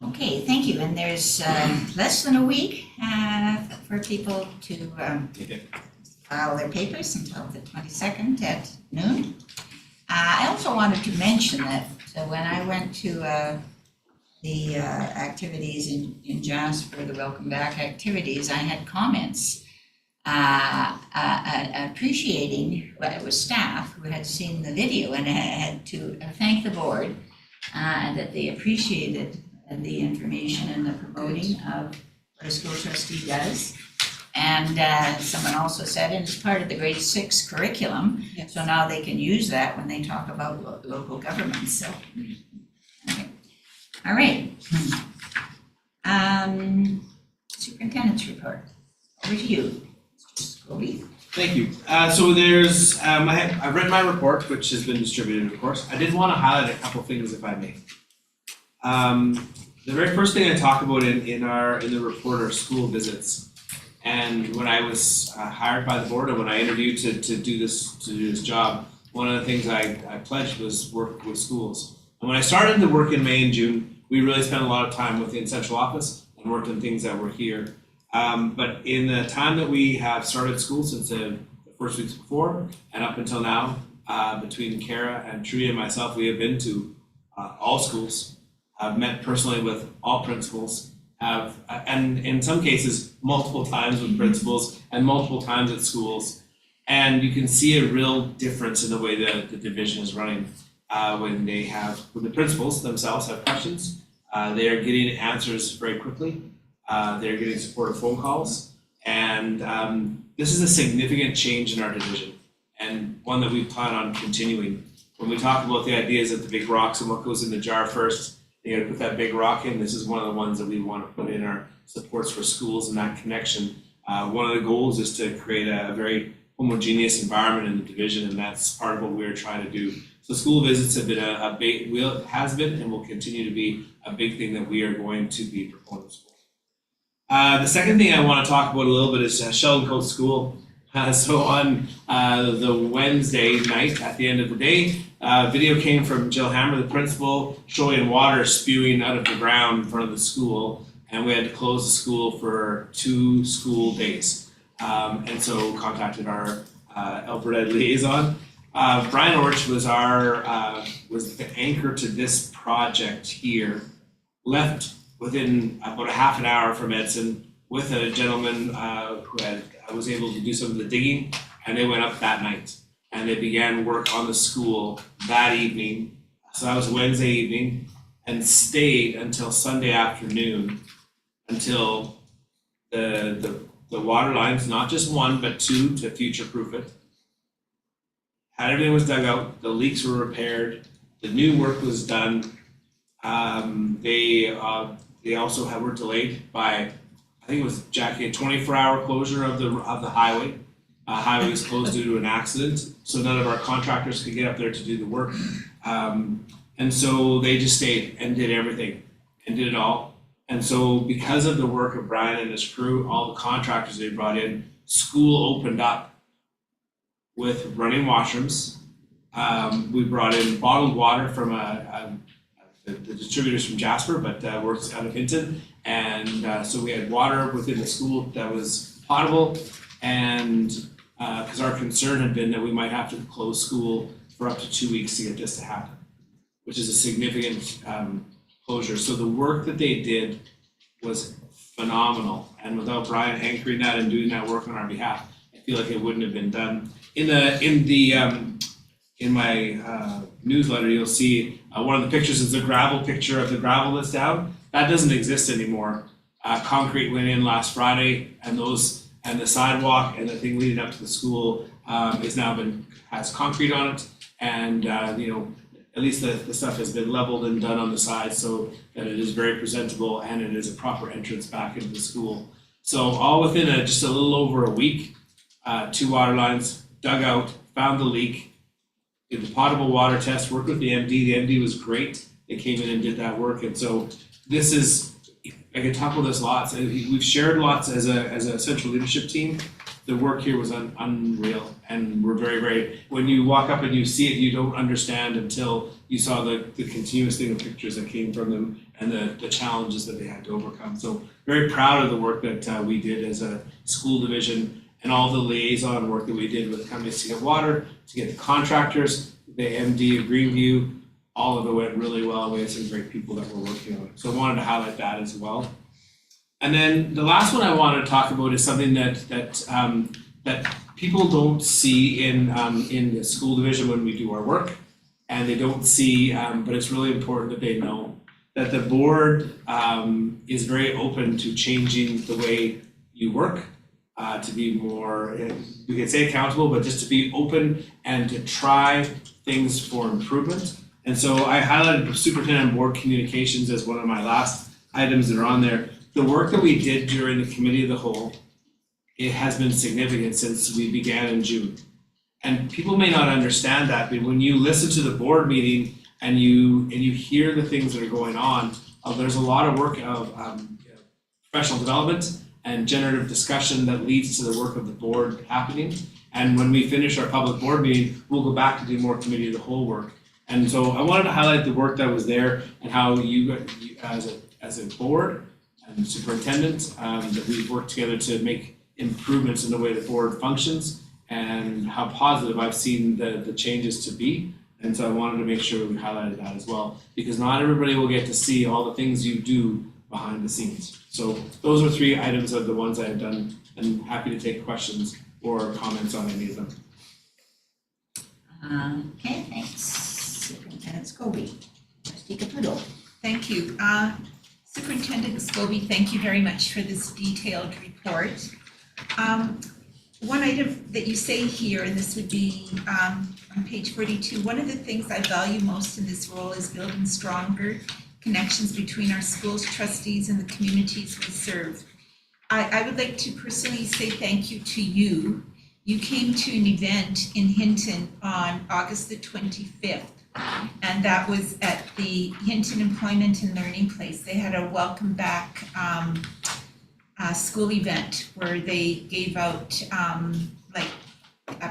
Speaker 1: Okay, thank you. And there's less than a week for people to file their papers until the 22nd at noon. I also wanted to mention that when I went to the activities in Jasper, the Welcome Back activities, I had comments appreciating, well, it was staff who had seen the video and had to thank the board that they appreciated the information and the promoting of what a school trustee does. And someone also said, and it's part of the grade 6 curriculum,
Speaker 6: Yes.
Speaker 1: so now they can use that when they talk about local government, so. Okay. All right. Superintendent's report, over to you, Mr. Scobie.
Speaker 3: Thank you. So there's, I've read my report, which has been distributed, of course. I did want to highlight a couple things, if I may. The very first thing I talk about in the report are school visits. And when I was hired by the board and when I interviewed to do this job, one of the things I pledged was work with schools. And when I started to work in May and June, we really spent a lot of time within central office and worked on things that were here. But in the time that we have started school since the first weeks before and up until now, between Kara and Trudy and myself, we have been to all schools. I've met personally with all principals, and in some cases, multiple times with principals and multiple times at schools. And you can see a real difference in the way that the division is running. When the principals themselves have questions, they are getting answers very quickly. They're getting supportive phone calls. And this is a significant change in our division and one that we plan on continuing. When we talk about the ideas of the big rocks and what goes in the jar first, you gotta put that big rock in. This is one of the ones that we want to put in our supports for schools and that connection. One of the goals is to create a very homogeneous environment in the division, and that's part of what we're trying to do. So school visits have been has been and will continue to be a big thing that we are going to be proponents for. The second thing I want to talk about a little bit is Sheldon Coast School. So on the Wednesday night at the end of the day, video came from Jill Hammer, the principal, showing water spewing out of the ground in front of the school. and we had to close the school for 2 school days. And so contacted our Alberta liaison. Brian Orch was was the anchor to this project here. Left within about a half an hour from Edson with a gentleman who was able to do some of the digging, and they went up that night and they began work on the school that evening. So that was Wednesday evening, and stayed until Sunday afternoon until the water lines, not just 1 but 2 to future-proof it. Had everything was dug out, the leaks were repaired, the new work was done. They also were delayed by, I think it was, Jackie, a 24-hour closure of the highway. Highway was closed due to an accident, so none of our contractors could get up there to do the work. And so they just stayed and did everything and did it all. And so because of the work of Brian and his crew, all the contractors they brought in, school opened up with running washrooms. We brought in bottled water from the distributors from Jasper, but works out of Hinton. And so we had water within the school that was potable, and because our concern had been that we might have to close school for up to 2 weeks to get this to happen, which is a significant closure. So the work that they did was phenomenal, and without Brian anchoring that and doing that work on our behalf, I feel like it wouldn't have been done. In my newsletter, you'll see one of the pictures is a gravel picture of the gravel that's down. That doesn't exist anymore. Concrete went in last Friday, and the sidewalk and the thing leading up to the school has concrete on it, and at least the stuff has been leveled and done on the side so that it is very presentable and it is a proper entrance back into the school. So all within just a little over a week, 2 water lines dug out, found the leak, did the potable water test, worked with the MD. The MD was great. They came in and did that work. And so this is, I can talk about this lots. We've shared lots as a central leadership team. The work here was unreal, and we're very, very, when you walk up and you see it, you don't understand until you saw the continuous thing of pictures that came from them and the challenges that they had to overcome. So very proud of the work that we did as a school division, and all the liaison work that we did with companies to get water, to get the contractors, the MD of Greenview. All of it went really well. We had some great people that were working on it. So I wanted to highlight that as well. And then the last one I wanted to talk about is something that people don't see in the school division when we do our work, and they don't see, but it's really important that they know that the board is very open to changing the way you work, to be more, we could say accountable, but just to be open and to try things for improvement. And so I highlighted superintendent board communications as one of my last items that are on there. The work that we did during the committee of the whole, it has been significant since we began in June. And people may not understand that, but when you listen to the board meeting and you hear the things that are going on, there's a lot of work of professional development and generative discussion that leads to the work of the board happening. And when we finish our public board meeting, we'll go back to do more committee of the whole work. And so I wanted to highlight the work that was there and how you as a board and superintendent, that we've worked together to make improvements in the way the board functions and how positive I've seen the changes to be. And so I wanted to make sure we highlighted that as well, because not everybody will get to see all the things you do behind the scenes. So those are 3 items of the ones I've done, and happy to take questions or comments on any of them.
Speaker 1: Okay, thanks. Superintendent Scobie. Trustee Caputo.
Speaker 6: Thank you. Superintendent Scobie, thank you very much for this detailed report. One item that you say here, and this would be on page 42, one of the things I value most in this role is building stronger connections between our schools, trustees, and the communities we serve. I would like to personally say thank you to you. You came to an event in Hinton on August the 25th. And that was at the Hinton Employment and Learning Place. They had a welcome back school event where they gave out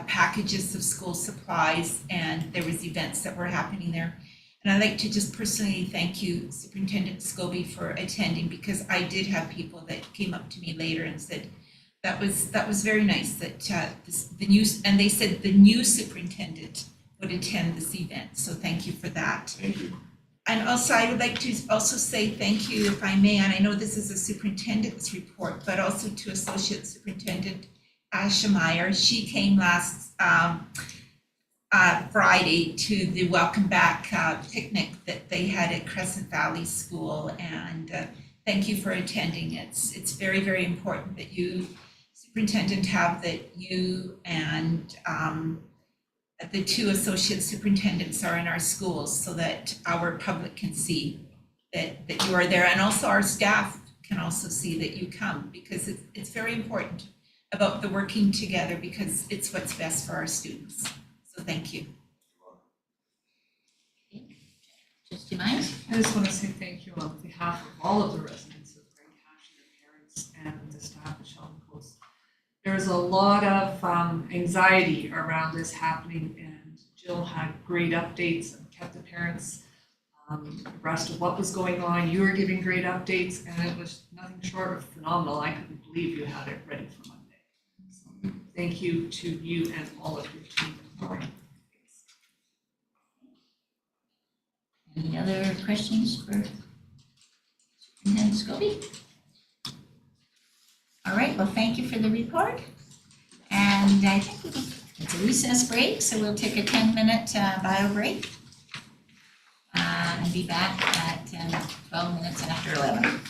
Speaker 6: packages of school supplies, and there was events that were happening there. And I'd like to just personally thank you, Superintendent Scobie, for attending, because I did have people that came up to me later and said, that was very nice that they said the new superintendent would attend this event. So thank you for that.
Speaker 3: Thank you.
Speaker 6: And also, I would like to also say thank you, if I may, and I know this is a superintendent's report, but also to Associate Superintendent Asha Meyer. She came last Friday to the Welcome Back picnic that they had at Crescent Valley School, and thank you for attending. It's very, very important that you, Superintendent, have that you and the two associate superintendents are in our schools so that our public can see that you are there, and also our staff can also see that you come, because it's very important about the working together, because it's what's best for our students. So thank you.
Speaker 1: Trustee Myers?
Speaker 7: I just want to say thank you on behalf of all of the residents of Grant County, the parents, and the staff at Sheldon Coast. There's a lot of anxiety around this happening, and Jill had great updates and kept the parents abreast of what was going on. You were giving great updates, and it was nothing short of phenomenal. I couldn't believe you had it ready for Monday. So thank you to you and all of your team.
Speaker 1: Any other questions for Superintendent Scobie? All right, well, thank you for the report. And I think it's a recess break, so we'll take a 10-minute bio break and be back at 12 minutes after 11.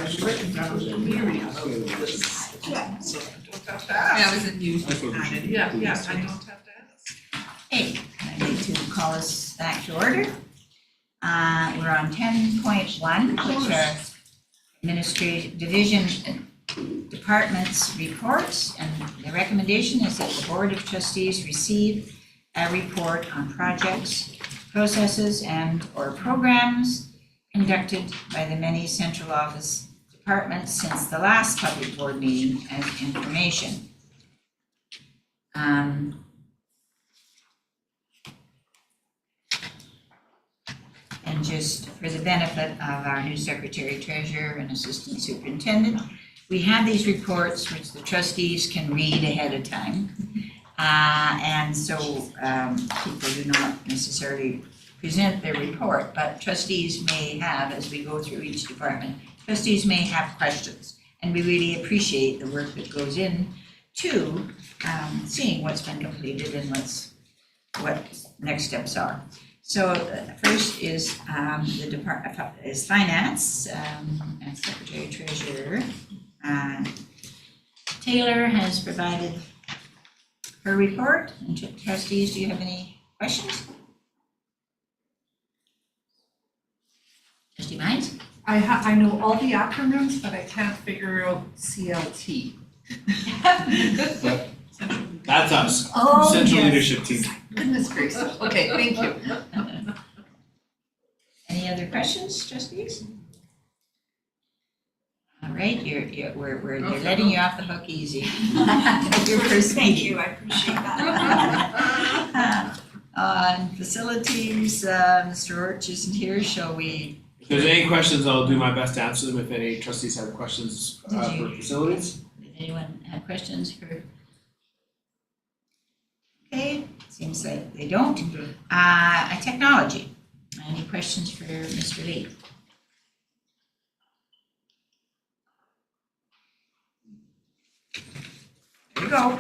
Speaker 7: I've written down queries.
Speaker 4: Yeah.
Speaker 7: So I don't have to ask.
Speaker 6: That was a new added.
Speaker 7: Yeah, I don't have to ask.
Speaker 1: Hey, I'd like to call us back to order. We're on 10.1, which are administrative division departments reports, and the recommendation is that the Board of Trustees receive a report on projects, processes, and/or programs conducted by the many central office departments since the last public board meeting as information. And just for the benefit of our new secretary treasurer and assistant superintendent, we have these reports which the trustees can read ahead of time. And so people do not necessarily present their report, but trustees may have, as we go through each department, trustees may have questions. And we really appreciate the work that goes in to seeing what's been completed and what next steps are. So first is the department is finance and secretary treasurer. Taylor has provided her report. And trustees, do you have any questions? Trustee Mines?
Speaker 7: I know all the acronyms, but I can't figure out CLT.
Speaker 3: That's us,
Speaker 7: Oh,
Speaker 3: central
Speaker 7: yes.
Speaker 3: leadership team.
Speaker 7: Goodness gracious. Okay, thank you.
Speaker 1: Any other questions, trustees? All right, we're letting you off the hook easy. Your first
Speaker 4: Thank
Speaker 1: meeting.
Speaker 4: you, I appreciate that.
Speaker 1: On facilities, Mr. Orch isn't here, shall we?
Speaker 3: If there's any questions, I'll do my best to answer them. If any trustees have questions
Speaker 1: Did
Speaker 3: for
Speaker 1: you-
Speaker 3: facilities.
Speaker 1: Did anyone have questions for? Okay, seems like they don't. Technology, any questions for Mr. Lee? There you go.
Speaker 6: No,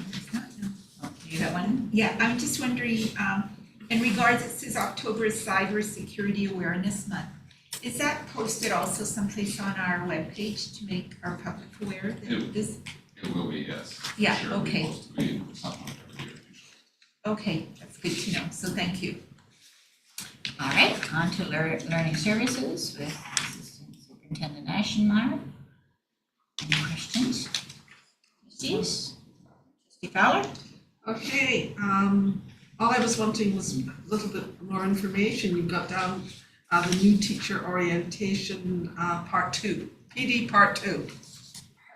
Speaker 6: it's not, no.
Speaker 1: Oh, you got one?
Speaker 6: Yeah, I'm just wondering, in regards, it says October is Cybersecurity Awareness Month. Is that posted also someplace on our webpage to make our public aware that this?
Speaker 15: It will be, yes.
Speaker 6: Yeah,
Speaker 15: Sure,
Speaker 6: okay.
Speaker 15: it's supposed to be every year.
Speaker 6: Okay, that's good to know, so thank you.
Speaker 1: All right, on to learning services with Assistant Superintendent Ashenmeyer. Any questions? Trustees? Trustee Fowler?
Speaker 7: Okay, all I was wanting was a little bit more information. You got down the new teacher orientation part 2, PD part 2.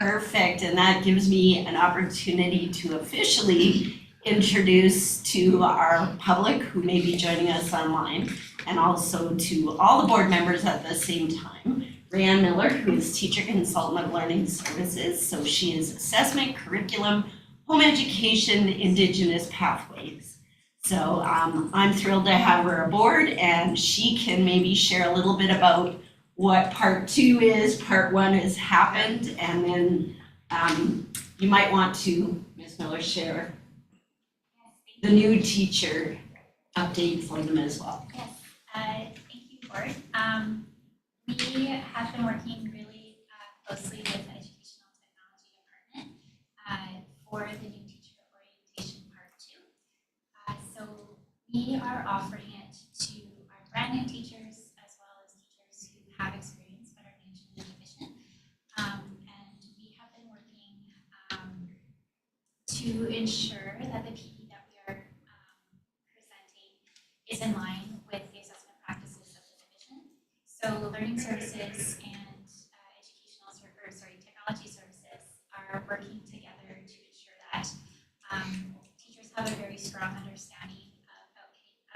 Speaker 16: Perfect, and that gives me an opportunity to officially introduce to our public who may be joining us online, and also to all the board members at the same time, Rayanne Miller, who is Teacher Consultant of Learning Services. So she is Assessment, Curriculum, Home Education, Indigenous Pathways. So I'm thrilled to have her aboard, and she can maybe share a little bit about what part 2 is, part 1 has happened, and then you might want to, Ms. Miller, share the new teacher update for them as well.
Speaker 17: Yes, thank you, Board. We have been working really closely with the Educational Technology Department for the new teacher orientation part 2. So we are offering it to our brand new teachers as well as teachers who have experience but are new to the division. And we have been working to ensure that the PD that we are presenting is in line with the assessment practices of the division. So learning services and technology services are working together to ensure that teachers have a very strong understanding of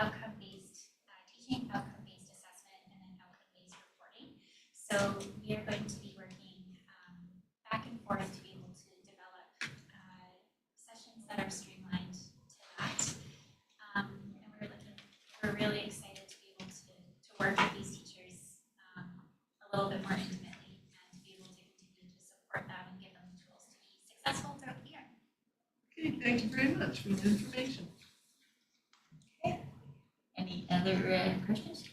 Speaker 17: outcome-based teaching, outcome-based assessment, and then outcome-based reporting. So we are going to be working back and forth to be able to develop sessions that are streamlined to that. And we're really excited to be able to work with these teachers a little bit more intimately and to be able to continue to support them and give them the tools to be successful throughout the year.
Speaker 7: Okay, thank you very much for the information.
Speaker 1: Any other questions?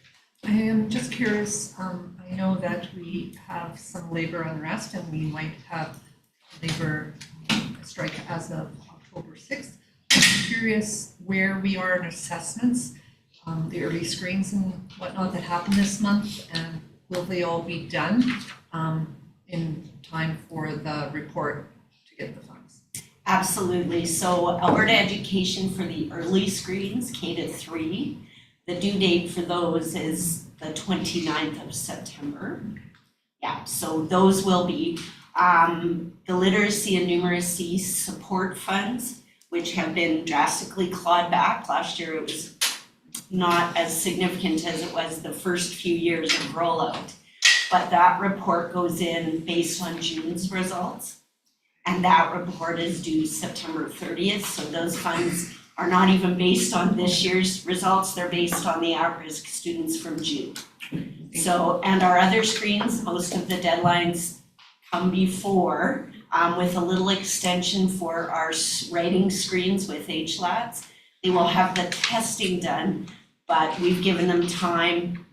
Speaker 18: I am just curious, I know that we have some labor unrest and we might have labor strike as of October 6th. I'm curious where we are in assessments, the early screens and whatnot that happened this month, and will they all be done in time for the report to get the funds?
Speaker 16: Absolutely. So Alberta Education for the early screens, K-3, the due date for those is the 29th of September. Yeah, so those will be the literacy and numeracy support funds, which have been drastically clawed back. Last year it was not as significant as it was the first few years of rollout. But that report goes in based on June's results. And that report is due September 30th. So those funds are not even based on this year's results. They're based on the at-risk students from June. So, and our other screens, most of the deadlines come before, with a little extension for our writing screens with HLATs. They will have the testing done, but we've given them time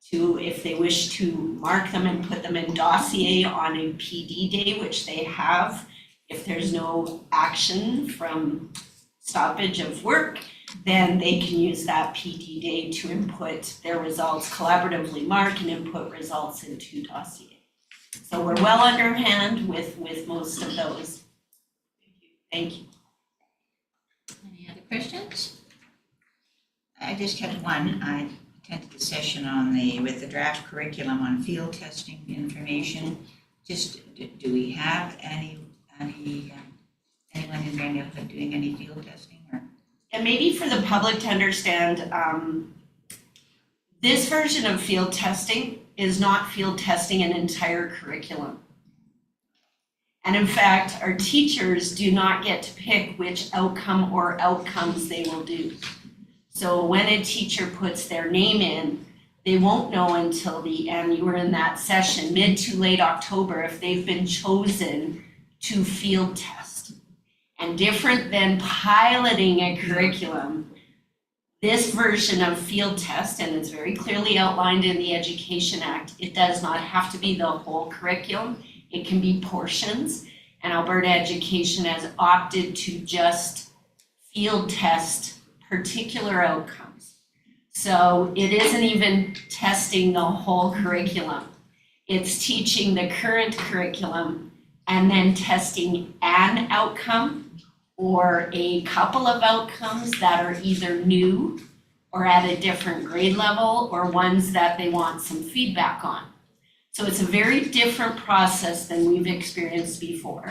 Speaker 16: to, if they wish to mark them and put them in dossier on a PD day, which they have, if there's no action from stoppage of work, then they can use that PD day to input their results, collaboratively mark and input results into dossier. So we're well underhand with most of those. Thank you.
Speaker 1: Any other questions? I just had one. I attended the session with the draft curriculum on field testing information. Just, do we have anyone in Grand Rapids doing any field testing or?
Speaker 16: And maybe for the public to understand, this version of field testing is not field testing an entire curriculum. And in fact, our teachers do not get to pick which outcome or outcomes they will do. So when a teacher puts their name in, they won't know until the end, you were in that session, mid to late October, if they've been chosen to field test. And different than piloting a curriculum, this version of field test, and it's very clearly outlined in the Education Act, it does not have to be the whole curriculum, it can be portions. And Alberta Education has opted to just field test particular outcomes. So it isn't even testing the whole curriculum. It's teaching the current curriculum and then testing an outcome or a couple of outcomes that are either new or at a different grade level or ones that they want some feedback on. So it's a very different process than we've experienced before.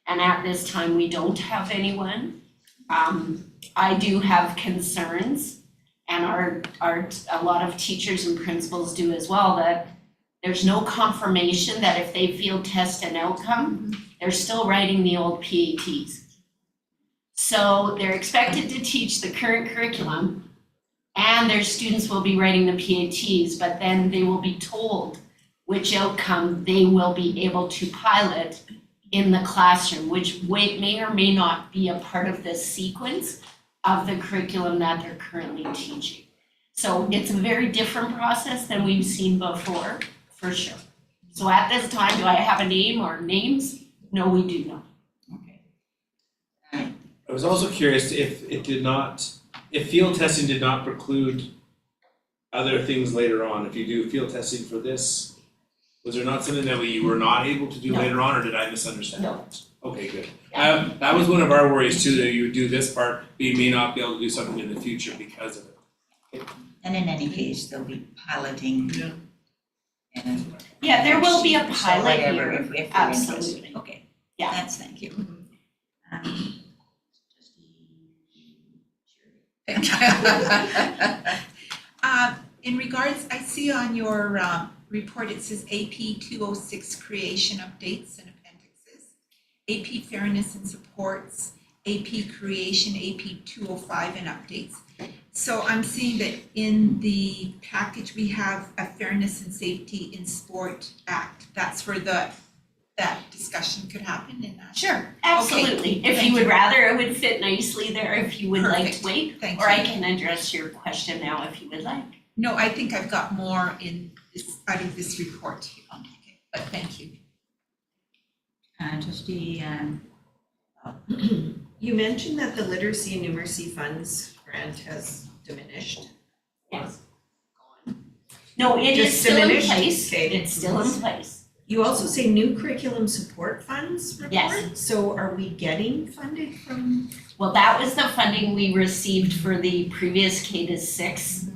Speaker 16: And at this time, we don't have anyone. I do have concerns, and a lot of teachers and principals do as well, that there's no confirmation that if they field test an outcome, they're still writing the old PATs. So they're expected to teach the current curriculum and their students will be writing the PATs, but then they will be told which outcome they will be able to pilot in the classroom, which may or may not be a part of the sequence of the curriculum that they're currently teaching. So it's a very different process than we've seen before, for sure. So at this time, do I have a name or names? No, we do not.
Speaker 3: I was also curious if field testing did not preclude other things later on. If you do field testing for this, was there not something that you were not able to do later on, or did I misunderstand?
Speaker 16: No.
Speaker 3: Okay, good. That was one of our worries too, that you would do this part, but you may not be able to do something in the future because of it. Okay.
Speaker 1: And in any case, they'll be piloting.
Speaker 16: Yeah, there will be a
Speaker 1: So
Speaker 16: pilot
Speaker 1: whatever,
Speaker 16: here,
Speaker 1: if they're
Speaker 16: absolutely.
Speaker 1: interested. Okay,
Speaker 16: Yeah.
Speaker 1: thank you.
Speaker 6: In regards, I see on your report, it says AP 206 creation updates and appendixes, AP fairness and supports, AP creation, AP 205 and updates. So I'm seeing that in the package, we have a fairness and safety in sport act. That's where that discussion could happen in that.
Speaker 16: Sure, absolutely.
Speaker 6: Okay,
Speaker 16: If you would rather, it would fit nicely there if you would like to wait.
Speaker 6: Thank
Speaker 16: Or I
Speaker 6: you.
Speaker 16: can address your question now if you would like.
Speaker 6: No, I think I've got more in this, out of this report here. Okay, but thank you.
Speaker 1: Trustee,
Speaker 2: You mentioned that the literacy and numeracy funds grant has diminished.
Speaker 16: Yes. No, it is
Speaker 2: Just
Speaker 16: still in
Speaker 2: diminished?
Speaker 16: place.
Speaker 2: Okay.
Speaker 16: It's still in place.
Speaker 2: You also say new curriculum support funds report?
Speaker 16: Yes.
Speaker 2: So are we getting funded from?
Speaker 16: Well, that was the funding we received for the previous K-6.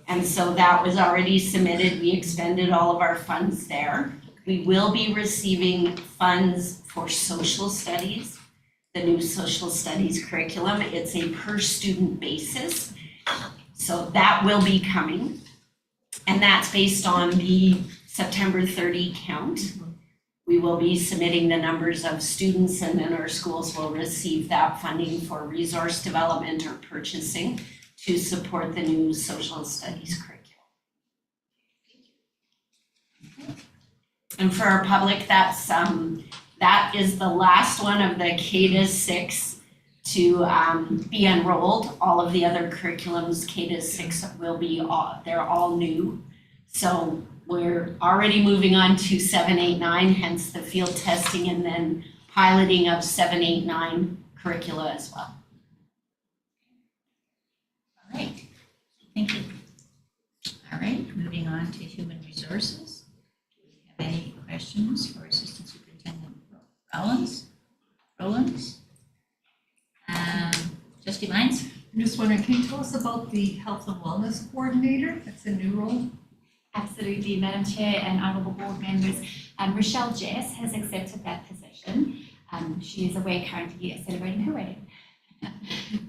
Speaker 16: And so that was already submitted. We expended all of our funds there. We will be receiving funds for social studies, the new social studies curriculum. It's a per student basis. So that will be coming. And that's based on the September 30 count. We will be submitting the numbers of students, and then our schools will receive that funding for resource development or purchasing to support the new social studies curriculum. And for our public, that's that is the last one of the K-6 to be enrolled. All of the other curriculums, K-6 will be they're all new. So we're already moving on to 7, 8, 9, hence the field testing and then piloting of 7, 8, 9 curricula as well.
Speaker 1: all right, thank you. All right, moving on to human resources. Do we have any questions for Assistant Superintendent Rollins? Trustee Mines?
Speaker 18: I'm just wondering, can you tell us about the health and wellness coordinator? That's a new role.
Speaker 17: Absolutely, Madam Chair and honourable board members. Rochelle Jess has accepted that position. She is away currently celebrating her wedding.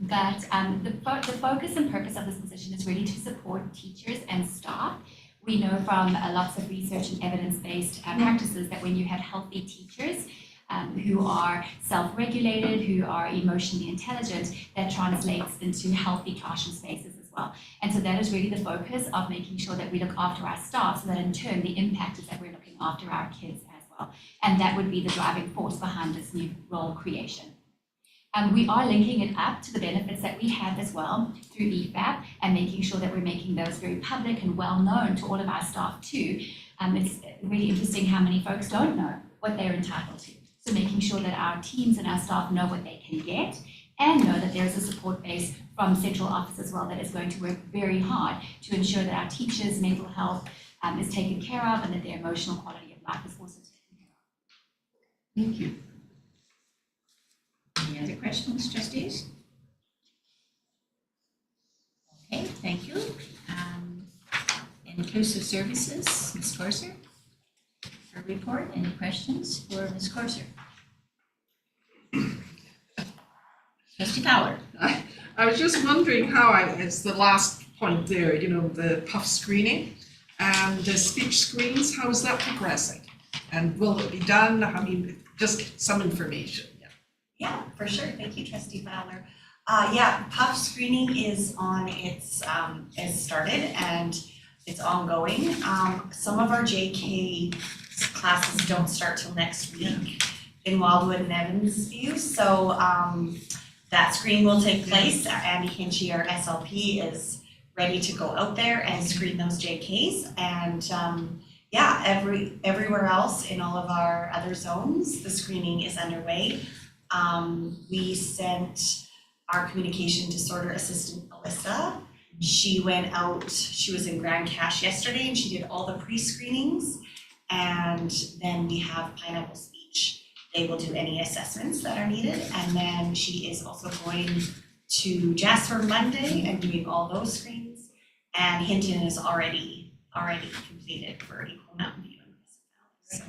Speaker 17: But the focus and purpose of this position is really to support teachers and staff. We know from lots of research and evidence-based practices that when you have healthy teachers who are self-regulated, who are emotionally intelligent, that translates into healthy classroom spaces as well. And so that is really the focus of making sure that we look after our staff, so that in turn the impact is that we're looking after our kids as well. And that would be the driving force behind this new role creation. We are linking it up to the benefits that we have as well through EFAP and making sure that we're making those very public and well known to all of our staff too. It's really interesting how many folks don't know what they're entitled to. So making sure that our teams and our staff know what they can get and know that there's a support base from central office as well that is going to work very hard to ensure that our teachers' mental health is taken care of and that their emotional quality of life is also taken care of.
Speaker 18: Thank you.
Speaker 1: Any other questions, trustees? Okay, thank you. Inclusive Services, Ms. Corser. Her report, any questions for Ms. Corser? Trustee Fowler.
Speaker 7: I was just wondering how it's the last point there, you know, the PUF screening and the speech screens, how is that progressing? And will it be done? I mean, just some information.
Speaker 19: Yeah, for sure. Thank you, Trustee Fowler. PUF screening is on its, has started and it's ongoing. Some of our JK classes don't start till next week in Wildwood and Evansview. So that screening will take place. Andy Hinchy, our SLP, is ready to go out there and screen those JKs. And everywhere else in all of our other zones, the screening is underway. We sent our communication disorder assistant, Alyssa. She went out, she was in Grand Cache yesterday and she did all the pre-screenings. And then we have Pineapple Speech. They will do any assessments that are needed. And then she is also going to Jasper Monday and doing all those screens. And Hinton is already completed for Equal Mountain View. So,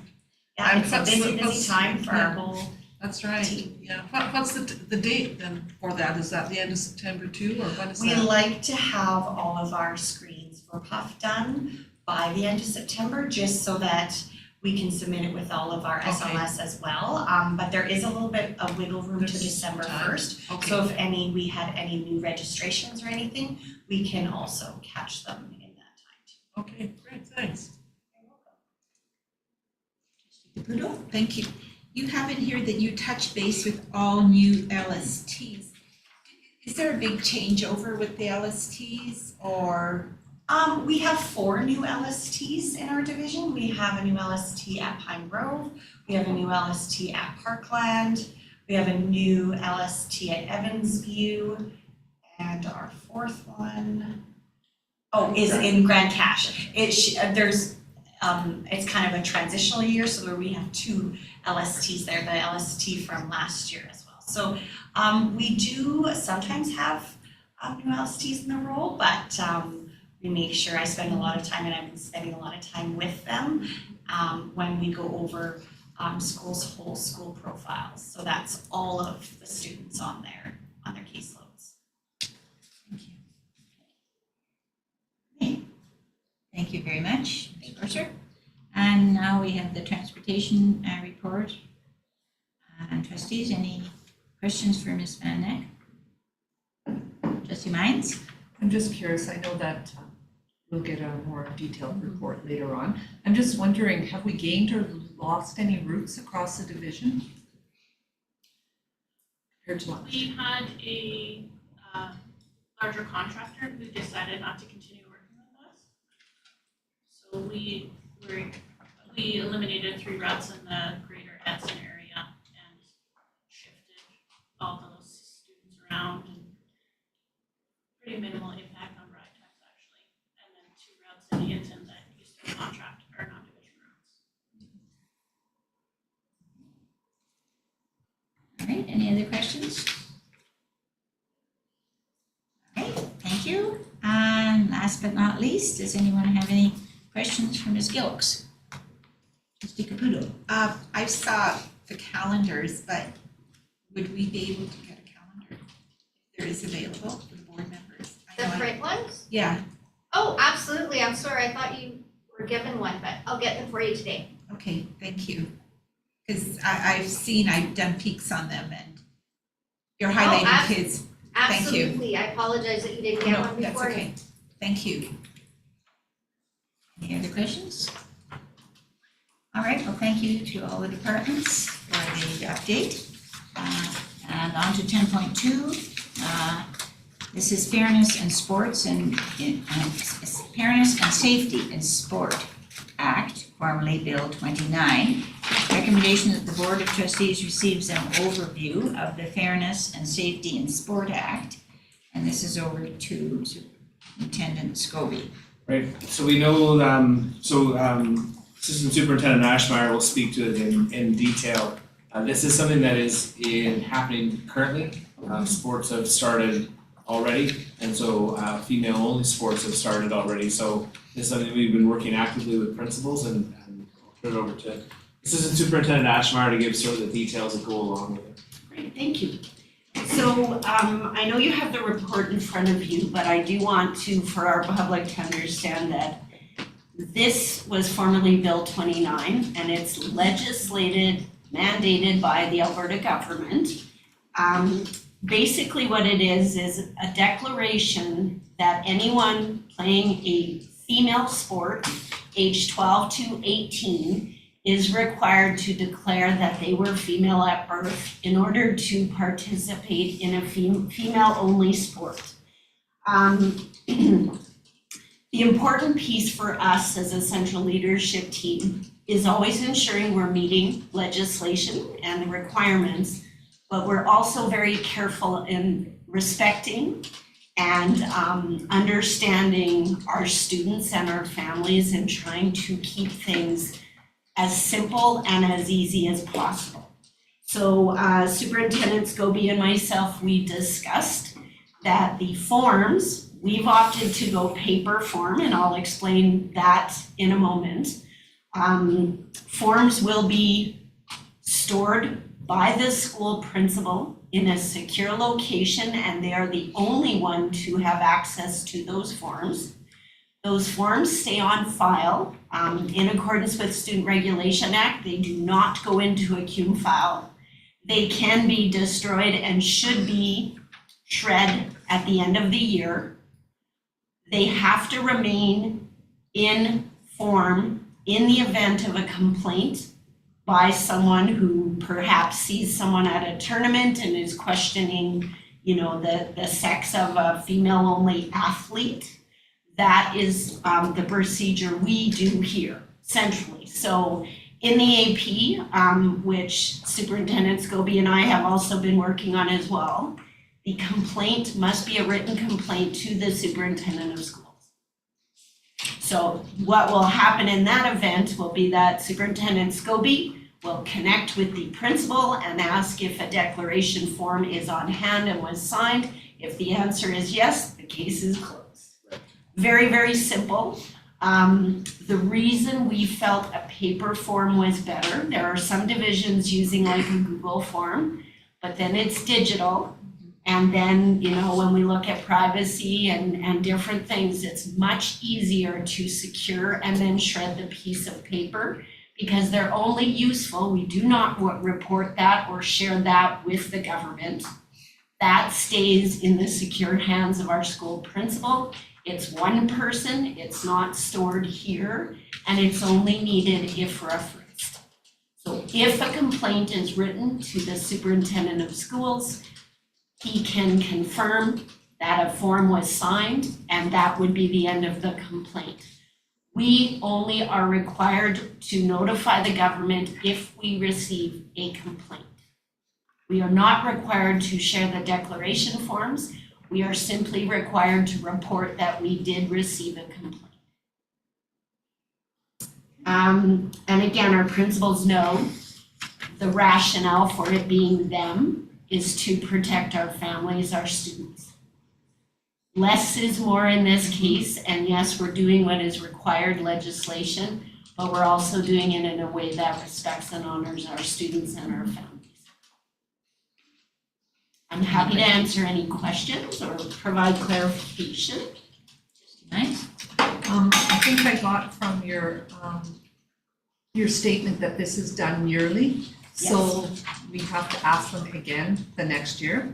Speaker 19: yeah, it's a busy time for our whole.
Speaker 7: That's right, yeah. What's the date then for that? Is that the end of September too, or when is that?
Speaker 19: We like to have all of our screens for PUF done by the end of September, just so that we can submit it with all of our SLS as well. But there is a little bit of wiggle room to December 1st. Okay. So if we had any new registrations or anything, we can also catch them in that time too.
Speaker 7: Okay, great, thanks.
Speaker 19: You're welcome.
Speaker 6: Thank you. You have in here that you touch base with all new LSTs. Is there a big changeover with the LSTs, or
Speaker 19: We have 4 new LSTs in our division. We have a new LST at Pine Grove. We have a new LST at Parkland. We have a new LST at Evansview. And our 4th one, is in Grand Cache. It's kind of a transitional year, so where we have 2 LSTs there, the LST from last year as well. So we do sometimes have new LSTs in the role, but we make sure I spend a lot of time, and I've been spending a lot of time with them when we go over schools' whole school profiles. So that's all of the students on their caseloads.
Speaker 1: Thank you. Okay. Thank you very much, Ms. Mercer. And now we have the transportation report. Trustees, any questions for Ms. Van Neck? Trustee Mines?
Speaker 18: I'm just curious, I know that we'll get a more detailed report later on. I'm just wondering, have we gained or lost any routes across the division? Compared to last year?
Speaker 20: We had a larger contractor who decided not to continue working with us. So we eliminated 3 routes in the greater Edson area and shifted all those students around, and pretty minimal impact on ride times actually. And then 2 routes in Eaton that used to be contract or non-division routes.
Speaker 1: All right, any other questions? All right, thank you. And last but not least, does anyone have any questions for Ms. Gilks? Trustee Caputo.
Speaker 6: I saw the calendars, but would we be able to get a calendar if there is available for the board members?
Speaker 5: The print ones?
Speaker 6: Yeah,
Speaker 5: Oh, absolutely. I'm sorry. I thought you were given one, but I'll get them for you today.
Speaker 6: okay, thank you. Because I've done peeks on them and you're highlighting kids. Thank you.
Speaker 5: Absolutely. I apologize that you didn't get one
Speaker 6: That's
Speaker 5: before.
Speaker 6: okay. Thank you.
Speaker 1: Any other questions? All right, well, thank you to all the departments for the update. And on to 10.2. This is Fairness and Sports and Fairness and Safety in Sport Act, formerly Bill 29. Recommendation that the Board of Trustees receives an overview of the Fairness and Safety in Sport Act. And this is over to Superintendent Scobie.
Speaker 3: Right, so we know, Assistant Superintendent Ashmeyer will speak to it in detail. This is something that is happening currently. Sports have started already, and so female-only sports have started already. So this is something we've been working actively with principals, and I'll turn it over to Assistant Superintendent Ashmeyer to give sort of the details that go along with it.
Speaker 16: Great, thank you. So I know you have the report in front of you, but I do want to, for our public to understand that this was formerly Bill 29, and it's legislated, mandated by the Alberta government. Basically what it is a declaration that anyone playing a female sport age 12 to 18 is required to declare that they were female at birth in order to participate in a female-only sport. The important piece for us as a central leadership team is always ensuring we're meeting legislation and the requirements, but we're also very careful in respecting and understanding our students and our families and trying to keep things as simple and as easy as possible. So Superintendent Scobie and myself, we discussed that the forms, we've opted to go paper form, and I'll explain that in a moment. Forms will be stored by the school principal in a secure location, and they are the only one to have access to those forms. Those forms stay on file in accordance with Student Regulation Act. They do not go into a CUME file. They can be destroyed and should be shred at the end of the year. They have to remain in form in the event of a complaint by someone who perhaps sees someone at a tournament and is questioning, the sex of a female-only athlete. that is the procedure we do here centrally. So in the AP, which Superintendent Scobie and I have also been working on as well, the complaint must be a written complaint to the superintendent of schools. So what will happen in that event will be that Superintendent Scobie will connect with the principal and ask if a declaration form is on hand and was signed. If the answer is yes, the case is closed. Very, very simple. The reason we felt a paper form was better, there are some divisions using like a Google form, but then it's digital. And then, you know, when we look at privacy and different things, it's much easier to secure and then shred the piece of paper because they're only useful. We do not report that or share that with the government. That stays in the secure hands of our school principal. It's one person, it's not stored here, and it's only needed if referenced. So if a complaint is written to the superintendent of schools, he can confirm that a form was signed, and that would be the end of the complaint. We only are required to notify the government if we receive a complaint. We are not required to share the declaration forms. We are simply required to report that we did receive a complaint. And again, our principals know the rationale for it being them is to protect our families, our students. Less is more in this case, and yes, we're doing what is required legislation, but we're also doing it in a way that respects and honors our students and our families. I'm happy to answer any questions or provide clarification.
Speaker 1: Nice.
Speaker 18: I think I got from your statement that this is done yearly. So we have to ask them again the next year.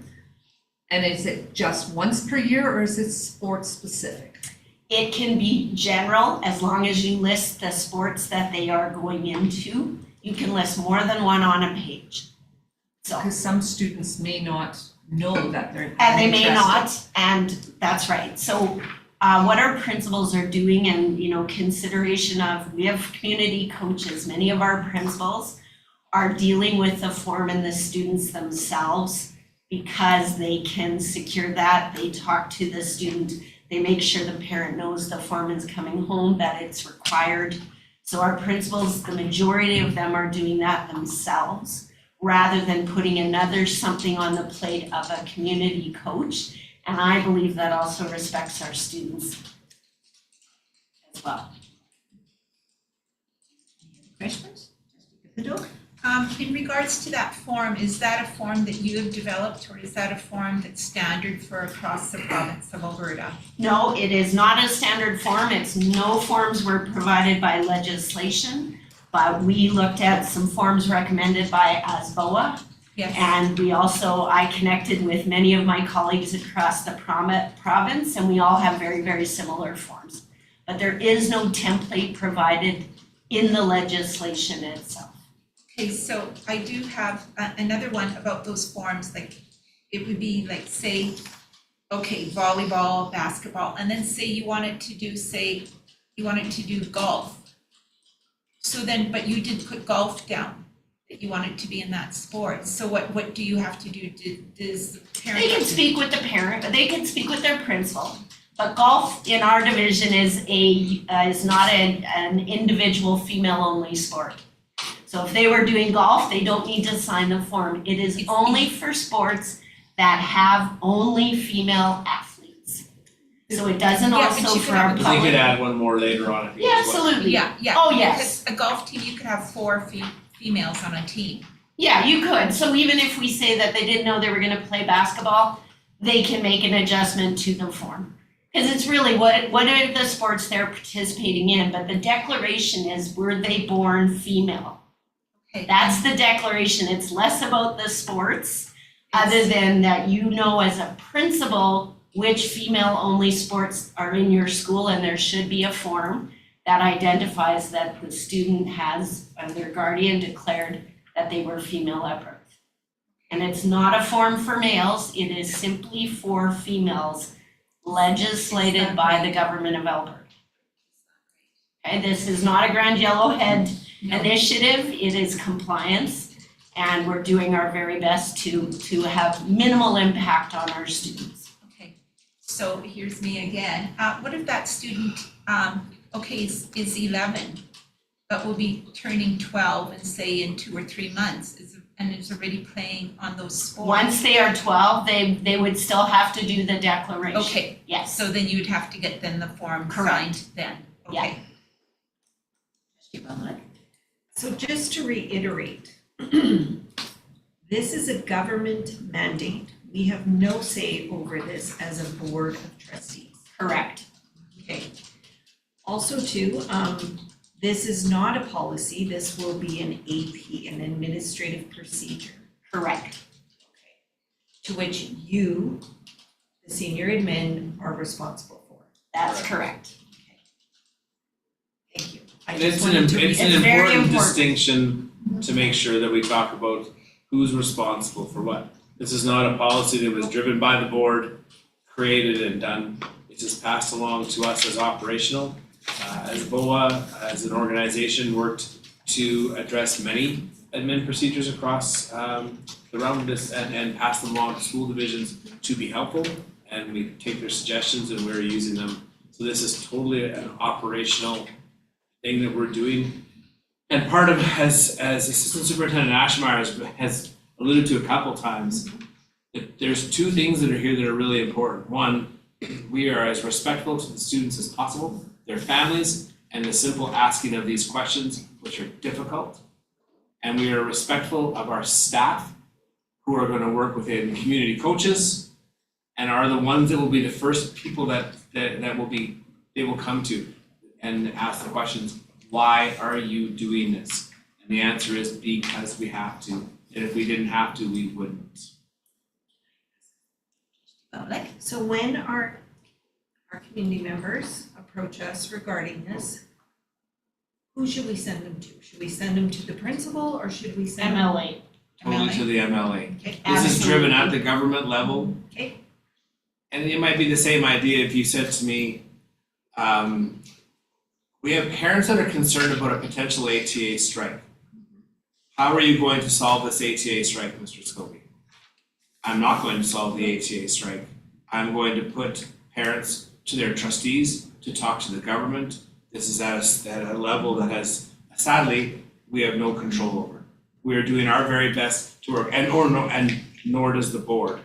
Speaker 18: And is it just once per year or is it sports specific?
Speaker 16: It can be general as long as you list the sports that they are going into. You can list more than one on a page. So.
Speaker 18: Because some students may not know that they're
Speaker 16: And they may
Speaker 18: interested.
Speaker 16: not, and that's right. So what our principals are doing and, you know, consideration of, we have community coaches, many of our principals are dealing with the form and the students themselves because they can secure that. They talk to the student, they make sure the parent knows the form is coming home, that it's required. So our principals, the majority of them are doing that themselves rather than putting another something on the plate of a community coach. And I believe that also respects our students as well.
Speaker 1: Questions?
Speaker 6: In regards to that form, is that a form that you have developed or is that a form that's standard for across the province of Alberta?
Speaker 16: No, it is not a standard form. It's no forms were provided by legislation, but we looked at some forms recommended by ASBOA.
Speaker 6: Yes.
Speaker 16: And we also, I connected with many of my colleagues across the province, and we all have very, very similar forms. But there is no template provided in the legislation itself.
Speaker 6: Okay, so I do have another one about those forms, like it would be like, say, okay, volleyball, basketball, and then say you wanted to do golf. So then, but you did put golf down, that you wanted to be in that sport. So what do you have to do? Does the parent?
Speaker 16: They can speak with the parent, they can speak with their principal. But golf in our division is not an individual female-only sport. So if they were doing golf, they don't need to sign the form. It is only for sports that have only female athletes. So it doesn't also for our
Speaker 3: We
Speaker 16: public.
Speaker 3: could add one more later on if you
Speaker 16: Yeah,
Speaker 3: as well.
Speaker 16: absolutely.
Speaker 6: Yeah.
Speaker 16: Oh, yes.
Speaker 6: Because a golf team, you could have 4 females on a team.
Speaker 16: Yeah, you could. So even if we say that they didn't know they were gonna play basketball, they can make an adjustment to the form. Because it's really what are the sports they're participating in, but the declaration is, were they born female?
Speaker 6: Okay.
Speaker 16: That's the declaration. It's less about the sports, other than that you know as a principal which female-only sports are in your school, and there should be a form that identifies that the student has, their guardian declared that they were female at birth. And it's not a form for males, it is simply for females legislated by the government of Alberta. Okay, this is not a Grand Yellowhead initiative, it is compliance, and we're doing our very best to have minimal impact on our students.
Speaker 6: Okay, so here's me again. What if that student, is 11, but will be turning 12 and say in 2 or 3 months, and is already playing on those sports?
Speaker 16: Once they are 12, they would still have to do the declaration.
Speaker 6: Okay,
Speaker 16: Yes.
Speaker 6: so then you would have to get then the form signed then, okay.
Speaker 2: So just to reiterate, this is a government mandate. We have no say over this as a board of trustees.
Speaker 16: Correct.
Speaker 2: Okay. Also too, this is not a policy, this will be an AP, an administrative procedure.
Speaker 16: Correct.
Speaker 2: To which you, the senior admin, are responsible for.
Speaker 16: That's correct.
Speaker 2: Thank you.
Speaker 3: And it's an important distinction to make sure that we talk about who's responsible for what. This is not a policy that was driven by the board, created and done. It's just passed along to us as operational. As BOA, as an organization, worked to address many admin procedures across the realm of this and pass them along to school divisions to be helpful. And we take their suggestions and we're using them. So this is totally an operational thing that we're doing. And part of, as Assistant Superintendent Ashmeyer has alluded to a couple times, that there's 2 things that are here that are really important. One, we are as respectful to the students as possible, their families, and the simple asking of these questions, which are difficult. And we are respectful of our staff, who are going to work within community coaches, and are the ones that will be the first people that they will come to and ask the questions, why are you doing this? And the answer is because we have to. And if we didn't have to, we wouldn't.
Speaker 2: So when our community members approach us regarding this, who should we send them to? Should we send them to the principal or should we send them?
Speaker 16: MLA.
Speaker 3: Totally to the MLA.
Speaker 2: Okay.
Speaker 3: This is driven at the government level.
Speaker 2: Okay.
Speaker 3: And it might be the same idea if you said to me, we have parents that are concerned about a potential ATA strike. How are you going to solve this ATA strike, Mr. Scobie? I'm not going to solve the ATA strike. I'm going to put parents to their trustees to talk to the government. This is at a level that has, sadly, we have no control over. We are doing our very best to work, and nor does the board.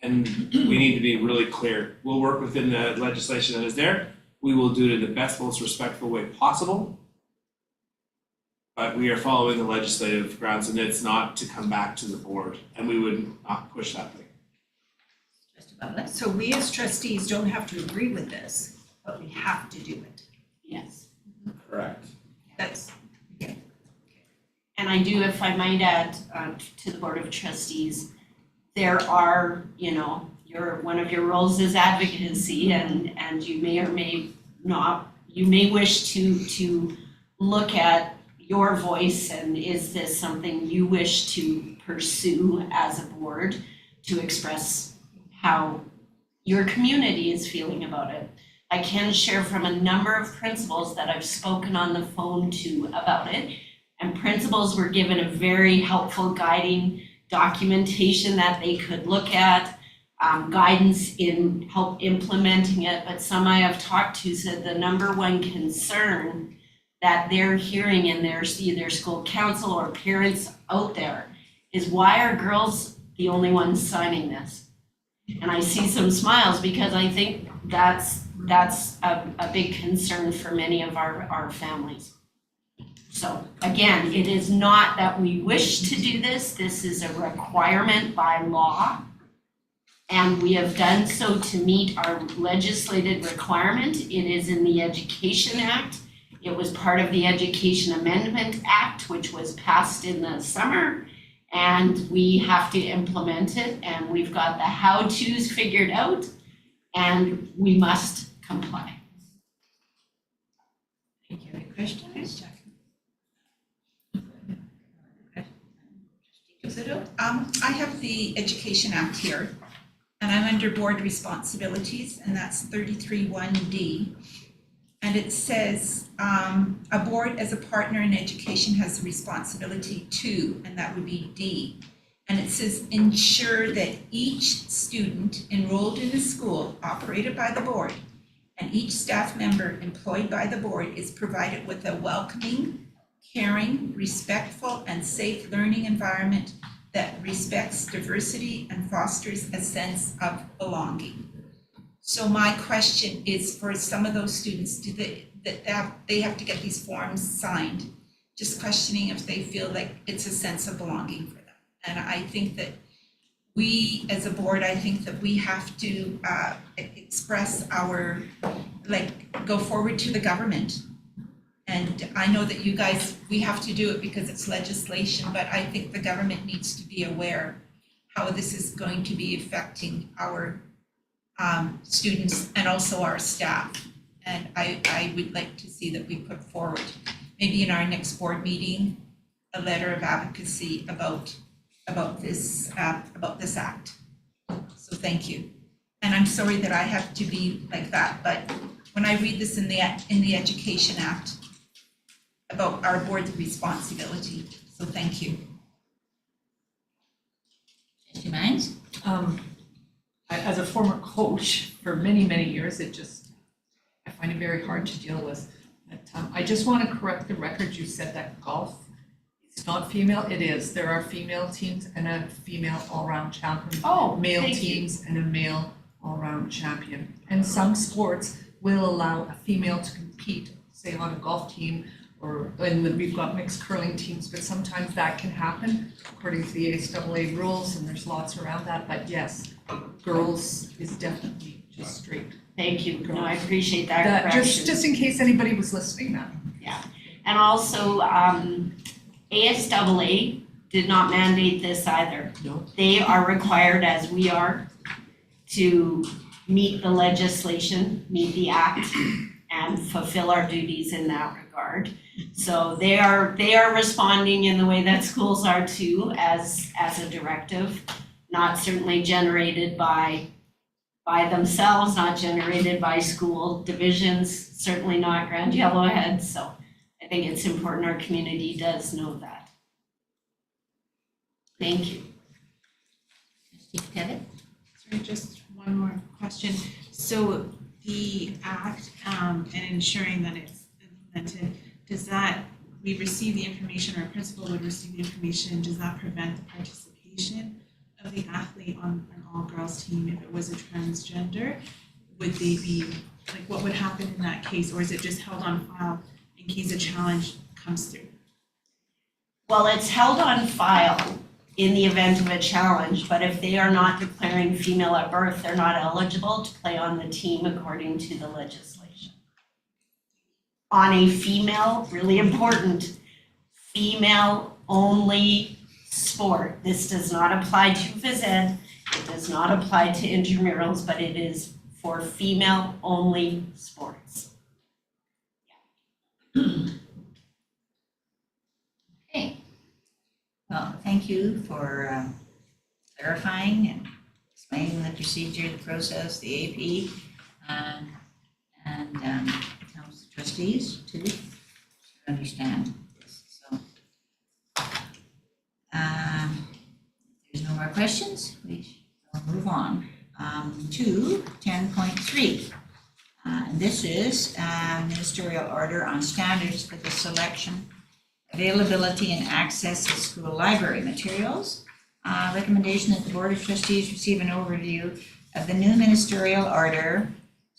Speaker 3: And we need to be really clear. We'll work within the legislation that is there. We will do it in the best, most respectful way possible. But we are following the legislative grounds, and it's not to come back to the board, and we would not push that thing.
Speaker 2: So we as trustees don't have to agree with this, but we have to do it.
Speaker 16: Yes.
Speaker 3: Correct.
Speaker 2: That's,
Speaker 16: And I do, if I might add, to the Board of Trustees, there are, one of your roles is advocacy, and you may or may not, you may wish to look at your voice, and is this something you wish to pursue as a board to express how your community is feeling about it. I can share from a number of principals that I've spoken on the phone to about it, and principals were given a very helpful guiding documentation that they could look at, guidance in help implementing it, but some I have talked to said the number one concern that they're hearing in their either school council or parents out there is, why are girls the only ones signing this? And I see some smiles because I think that's a big concern for many of our families. So again, it is not that we wish to do this. This is a requirement by law. And we have done so to meet our legislated requirement. It is in the Education Act. It was part of the Education Amendment Act, which was passed in the summer. And we have to implement it, and we've got the how-tos figured out, and we must comply.
Speaker 1: Thank you. Any questions?
Speaker 6: I have the Education Act here, and I'm under board responsibilities, and that's 33(1)D. And it says, a board as a partner in education has the responsibility to, and that would be D. And it says, ensure that each student enrolled in a school operated by the board and each staff member employed by the board is provided with a welcoming, caring, respectful, and safe learning environment that respects diversity and fosters a sense of belonging. So my question is for some of those students, they have to get these forms signed, just questioning if they feel like it's a sense of belonging for them. And I think that we, as a board, I think that we have to express our, go forward to the government. And I know that you guys, we have to do it because it's legislation, but I think the government needs to be aware how this is going to be affecting our students and also our staff. And I would like to see that we put forward, maybe in our next board meeting, a letter of advocacy about this act. So thank you. And I'm sorry that I have to be like that, but when I read this in the Education Act about our board's responsibility, so thank you.
Speaker 1: Trustee Mines?
Speaker 18: As a former coach for many, many years, I find it very hard to deal with. But I just want to correct the record. You said that golf is not female. It is. There are female teams and a female all-round champion. Male teams and a male all-round champion. And some sports will allow a female to compete, say on a golf team, and we've got mixed curling teams, but sometimes that can happen according to the ASAA rules, and there's lots around that. But yes, girls is definitely just straight.
Speaker 16: Thank you. No, I appreciate that correction.
Speaker 18: Just in case anybody was listening now.
Speaker 16: Yeah, and also ASAA did not mandate this either.
Speaker 18: No.
Speaker 16: They are required, as we are, to meet the legislation, meet the act, and fulfill our duties in that regard. So they are responding in the way that schools are too, as a directive, not certainly generated by themselves, not generated by school divisions, certainly not Grand Yellowhead. So I think it's important our community does know that. Thank you.
Speaker 1: Trustee Pettit?
Speaker 14: Sorry, just one more question. So the act and ensuring that it's implemented, does that, we receive the information, or a principal would receive the information, does that prevent the participation of the athlete on an all-girls team if it was a transgender? Would they be, what would happen in that case, or is it just held on file in case a challenge comes through?
Speaker 16: Well, it's held on file in the event of a challenge, but if they are not declaring female at birth, they're not eligible to play on the team according to the legislation. On a female, really important, female-only sport. This does not apply to phys ed, it does not apply to intramurals, but it is for female-only sports.
Speaker 1: Okay. Well, thank you for clarifying and explaining the procedure, the process, the AP, and helps the trustees to understand this. So, if there's no more questions, we will move on to 10.3. And this is ministerial order on standards for the selection, availability, and access to school library materials. Recommendation that the Board of Trustees receive an overview of the new ministerial order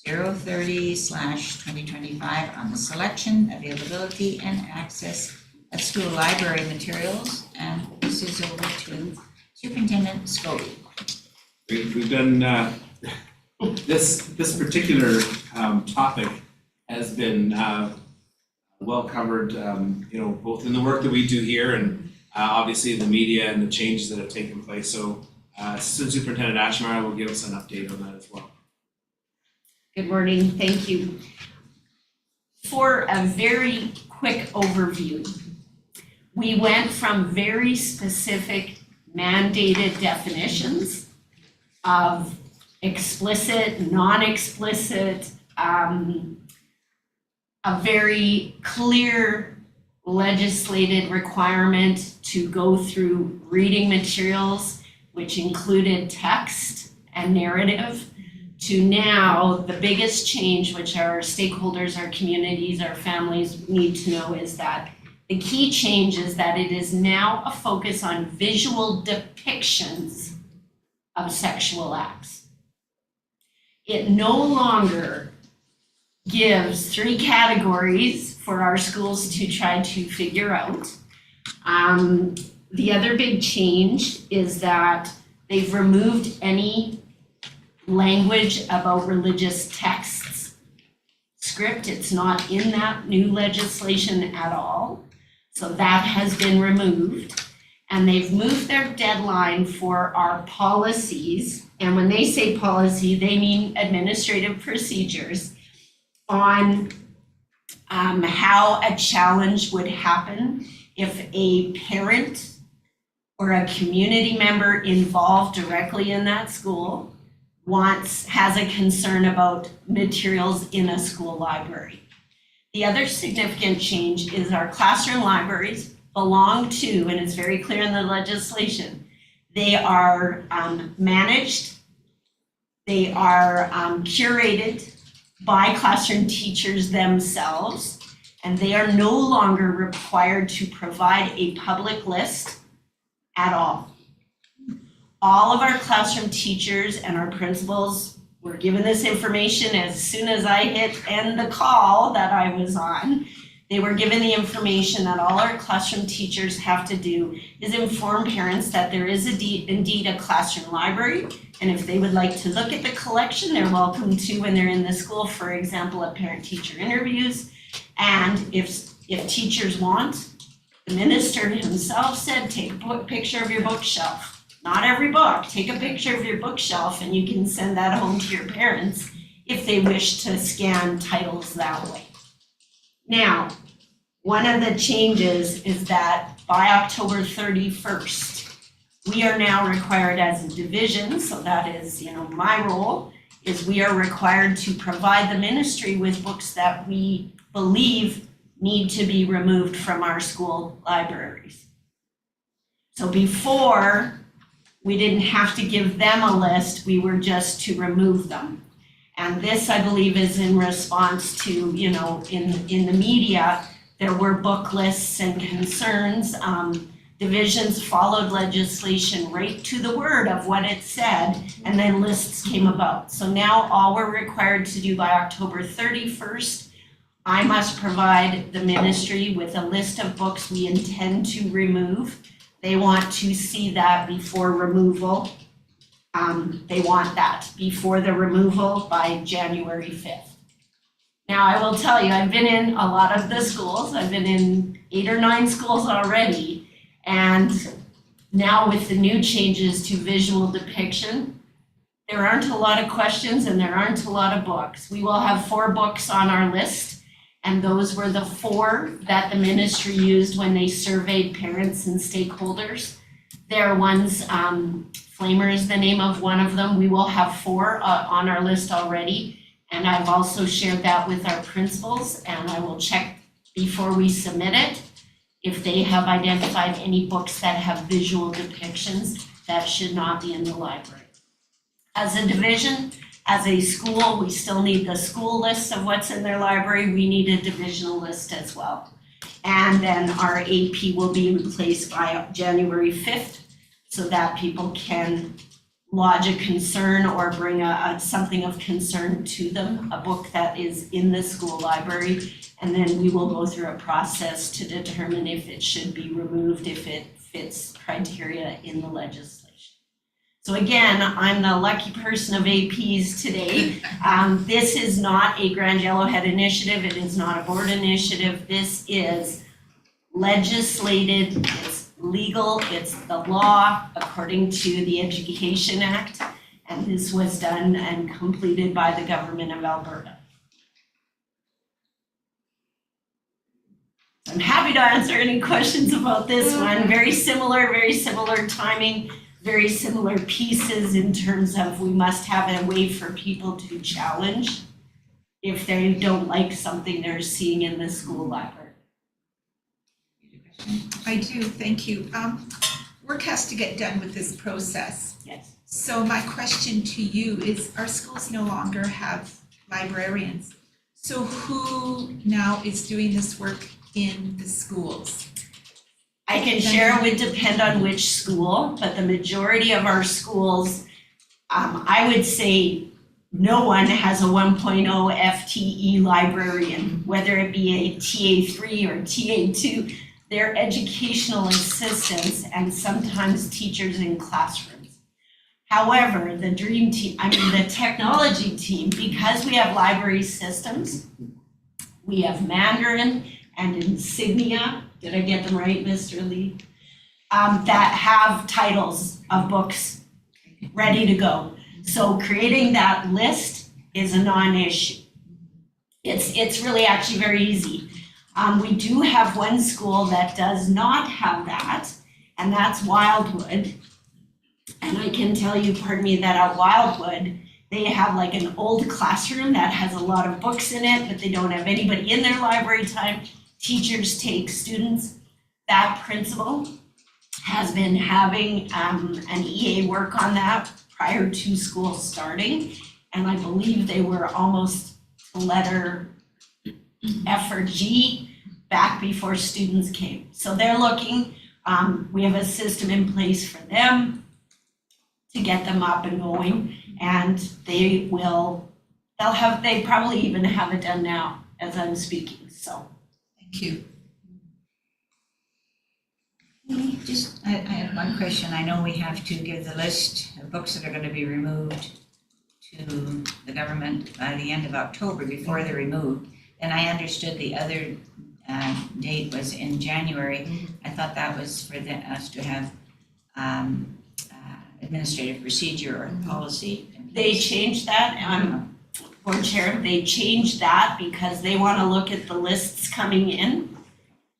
Speaker 1: 030/2025 on the selection, availability, and access of school library materials. And this is over to Superintendent Scobie.
Speaker 3: We've done this particular topic has been well covered, both in the work that we do here and obviously the media and the changes that have taken place. So Assistant Superintendent Ashmeyer will give us an update on that as well.
Speaker 16: Good morning, thank you. For a very quick overview, we went from very specific mandated definitions of explicit, non-explicit, a very clear legislated requirement to go through reading materials, which included text and narrative, to now the biggest change, which our stakeholders, our communities, our families need to know, is that the key change is that it is now a focus on visual depictions of sexual acts. It no longer gives 3 categories for our schools to try to figure out. The other big change is that they've removed any language about religious texts. Script, it's not in that new legislation at all. So that has been removed. And they've moved their deadline for our policies. And when they say policy, they mean administrative procedures on how a challenge would happen if a parent or a community member involved directly in that school has a concern about materials in a school library. The other significant change is our classroom libraries belong to, and it's very clear in the legislation, they are managed, they are curated by classroom teachers themselves, and they are no longer required to provide a public list at all. All of our classroom teachers and our principals were given this information as soon as I hit end the call that I was on. They were given the information that all our classroom teachers have to do is inform parents that there is indeed a classroom library, and if they would like to look at the collection, they're welcome to when they're in the school, for example, at parent-teacher interviews. And if teachers want, the minister himself said, take a picture of your bookshelf. Not every book, take a picture of your bookshelf and you can send that home to your parents if they wish to scan titles that way. Now, one of the changes is that by October 31st, we are now required as a division, so that is, my role, is we are required to provide the ministry with books that we believe need to be removed from our school libraries. So before, we didn't have to give them a list, we were just to remove them. And this, I believe, is in response to, in the media, there were book lists and concerns. Divisions followed legislation right to the word of what it said, and then lists came about. So now all we're required to do by October 31st, I must provide the ministry with a list of books we intend to remove. They want to see that before removal. They want that before the removal by January 5th. Now, I will tell you, I've been in a lot of the schools. I've been in 8 or 9 schools already. And now with the new changes to visual depiction, there aren't a lot of questions and there aren't a lot of books. We will have 4 books on our list. And those were the 4 that the ministry used when they surveyed parents and stakeholders. They're ones, Flamer is the name of one of them. We will have 4 on our list already. And I've also shared that with our principals, and I will check before we submit it if they have identified any books that have visual depictions that should not be in the library. As a division, as a school, we still need the school lists of what's in their library. We need a divisional list as well. And then our AP will be in place by January 5th so that people can lodge a concern or bring something of concern to them, a book that is in the school library. And then we will go through a process to determine if it should be removed, if it fits criteria in the legislation. So again, I'm the lucky person of APs today. This is not a Grand Yellowhead initiative. It is not a board initiative. This is legislated, it's legal, it's the law according to the Education Act. And this was done and completed by the government of Alberta. I'm happy to answer any questions about this one. Very similar timing. very similar pieces in terms of we must have a way for people to challenge if they don't like something they're seeing in the school library.
Speaker 6: I do, thank you. Work has to get done with this process.
Speaker 16: Yes.
Speaker 6: So my question to you is, our schools no longer have librarians. So who now is doing this work in the schools?
Speaker 16: I can share it would depend on which school, but the majority of our schools, I would say no one has a 1.0 FTE librarian, whether it be a TA3 or TA2. They're educational assistants and sometimes teachers in classrooms. However, the dream team, the technology team, because we have library systems, we have Mandarin and Insignia, did I get them right, Mr. Lee? That have titles of books ready to go. So creating that list is a non-issue. It's really actually very easy. We do have one school that does not have that, and that's Wildwood. And I can tell you, pardon me, that at Wildwood, they have like an old classroom that has a lot of books in it, but they don't have anybody in their library time. Teachers take students. That principal has been having an EA work on that prior to school starting. And I believe they were almost to letter F or G back before students came. So they're looking, we have a system in place for them to get them up and going. And they probably even have it done now as I'm speaking, so.
Speaker 6: Thank you.
Speaker 1: I have one question. I know we have to give the list of books that are going to be removed to the government by the end of October before they're removed. And I understood the other date was in January. I thought that was for us to have administrative procedure or policy.
Speaker 16: They changed that, Board Chair, they changed that because they want to look at the lists coming in.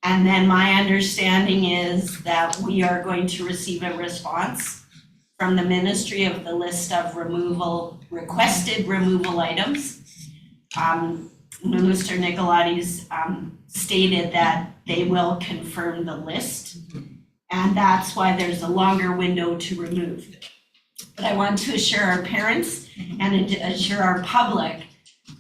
Speaker 16: And then my understanding is that we are going to receive a response from the ministry of the list of requested removal items. Mr. Nicolati's stated that they will confirm the list, and that's why there's a longer window to remove. But I want to assure our parents and assure our public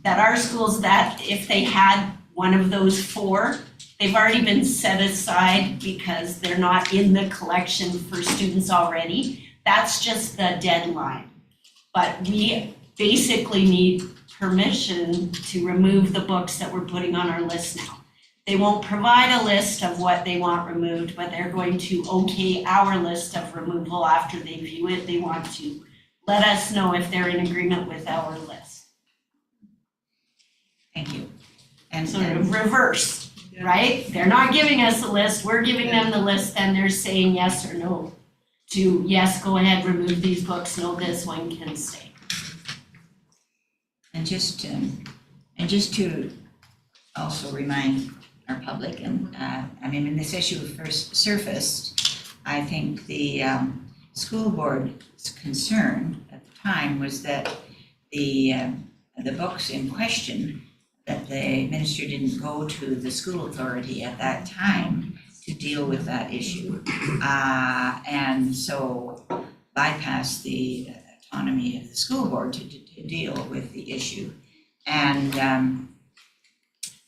Speaker 16: that our schools, that if they had one of those four, they've already been set aside because they're not in the collection for students already. That's just the deadline. But we basically need permission to remove the books that we're putting on our list now. They won't provide a list of what they want removed, but they're going to okay our list of removal after they view it. They want to let us know if they're in agreement with our list.
Speaker 1: Thank you. And
Speaker 16: sort of reverse, right? They're not giving us a list, we're giving them the list, and they're saying yes or no to, yes, go ahead, remove these books, no, this one can stay.
Speaker 1: And just to also remind our public, and when this issue first surfaced, I think the school board's concern at the time was that the books in question, that the minister didn't go to the school authority at that time to deal with that issue, and so bypassed the autonomy of the school board to deal with the issue. And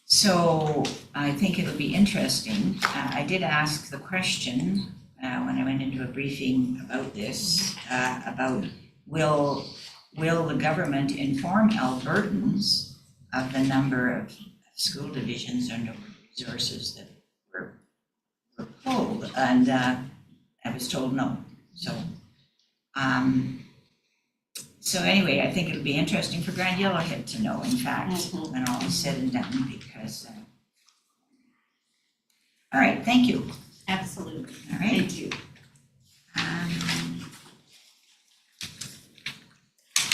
Speaker 1: so I think it'll be interesting. I did ask the question when I went into a briefing about this, about will the government inform Albertans of the number of school divisions or resources that were pulled? And I was told no. So anyway, I think it'll be interesting for Grand Yellowhead to know, in fact, when all is said and done, because, all right, thank you.
Speaker 16: Absolutely.
Speaker 1: All right.
Speaker 16: Thank you.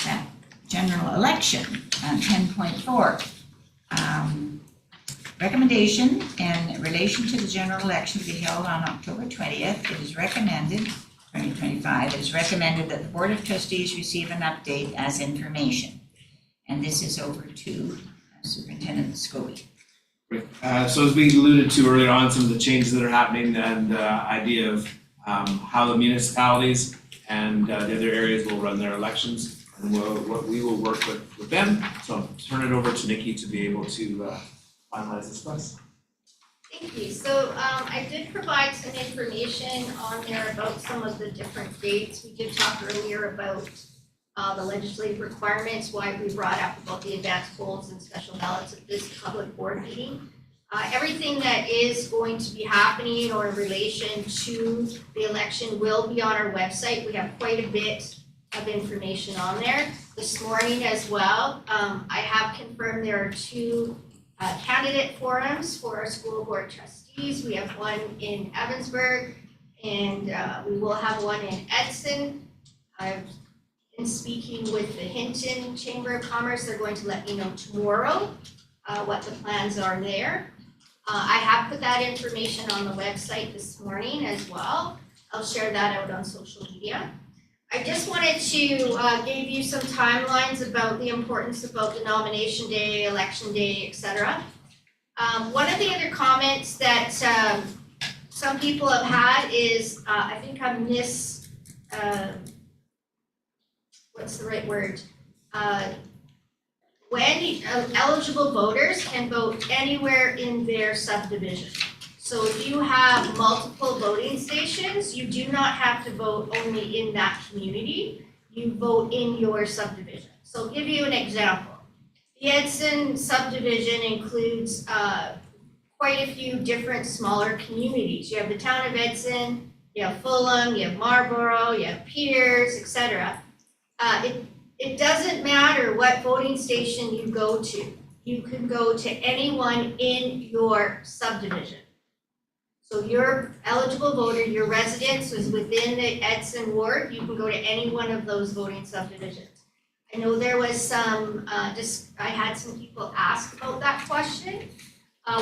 Speaker 1: That general election, 10.4. Recommendation in relation to the general election to be held on October 20th. It is recommended 2025, it's recommended that the Board of Trustees receive an update as information. And this is over to Superintendent Scobie.
Speaker 3: Great. So as we alluded to earlier on, some of the changes that are happening and idea of how the municipalities and the other areas will run their elections, and we will work with them. So I'll turn it over to Nikki to be able to finalize this for us.
Speaker 5: Thank you. So I did provide some information on there about some of the different dates. We did talk earlier about the legislative requirements, why we brought up about the advanced polls and special ballots at this public board meeting. Everything that is going to be happening or in relation to the election will be on our website. We have quite a bit of information on there. This morning as well, I have confirmed there are 2 candidate forums for our school board trustees. We have one in Evansburg and we will have one in Edson. I've been speaking with the Hinton Chamber of Commerce. They're going to let me know tomorrow what the plans are there. I have put that information on the website this morning as well. I'll share that out on social media. I just wanted to give you some timelines about the importance about the nomination day, election day, etc. One of the other comments that some people have had is, I think I what's the right word? When eligible voters can vote anywhere in their subdivision. So if you have multiple voting stations, you do not have to vote only in that community, you vote in your subdivision. So I'll give you an example. The Edson subdivision includes quite a few different smaller communities. You have the town of Edson, you have Fulham, you have Marlborough, you have Peters, etc. It doesn't matter what voting station you go to. You can go to anyone in your subdivision. So your eligible voter, your residence is within the Edson ward, you can go to any one of those voting subdivisions. I know there was some, I had some people ask about that question.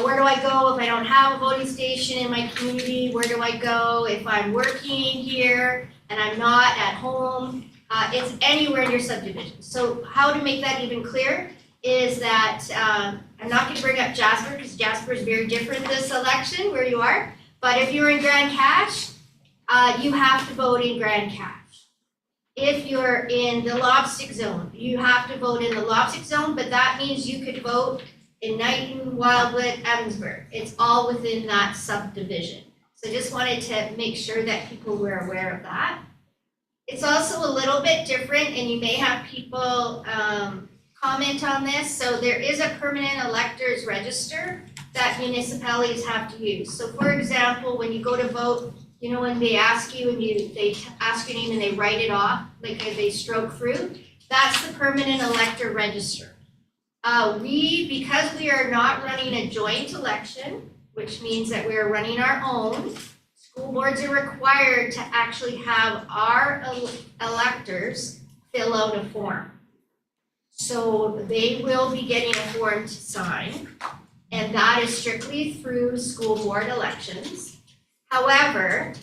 Speaker 5: Where do I go if I don't have a voting station in my community? Where do I go if I'm working here and I'm not at home? It's anywhere in your subdivision. So how to make that even clear is that, I'm not gonna bring up Jasper because Jasper is very different this election where you are. But if you're in Grand Cache, you have to vote in Grand Cache. If you're in the Lobstick Zone, you have to vote in the Lobstick Zone, but that means you could vote in Knighton, Wildwood, Evansburg. It's all within that subdivision. So I just wanted to make sure that people were aware of that. It's also a little bit different, and you may have people comment on this. So there is a permanent electors register that municipalities have to use. So for example, when you go to vote, you know, when they ask you and they ask your name and they write it off, like they stroke through, that's the permanent elector register. Because we are not running a joint election, which means that we are running our own, school boards are required to actually have our electors fill out a form. So they will be getting a form to sign, and that is strictly through school board elections. However,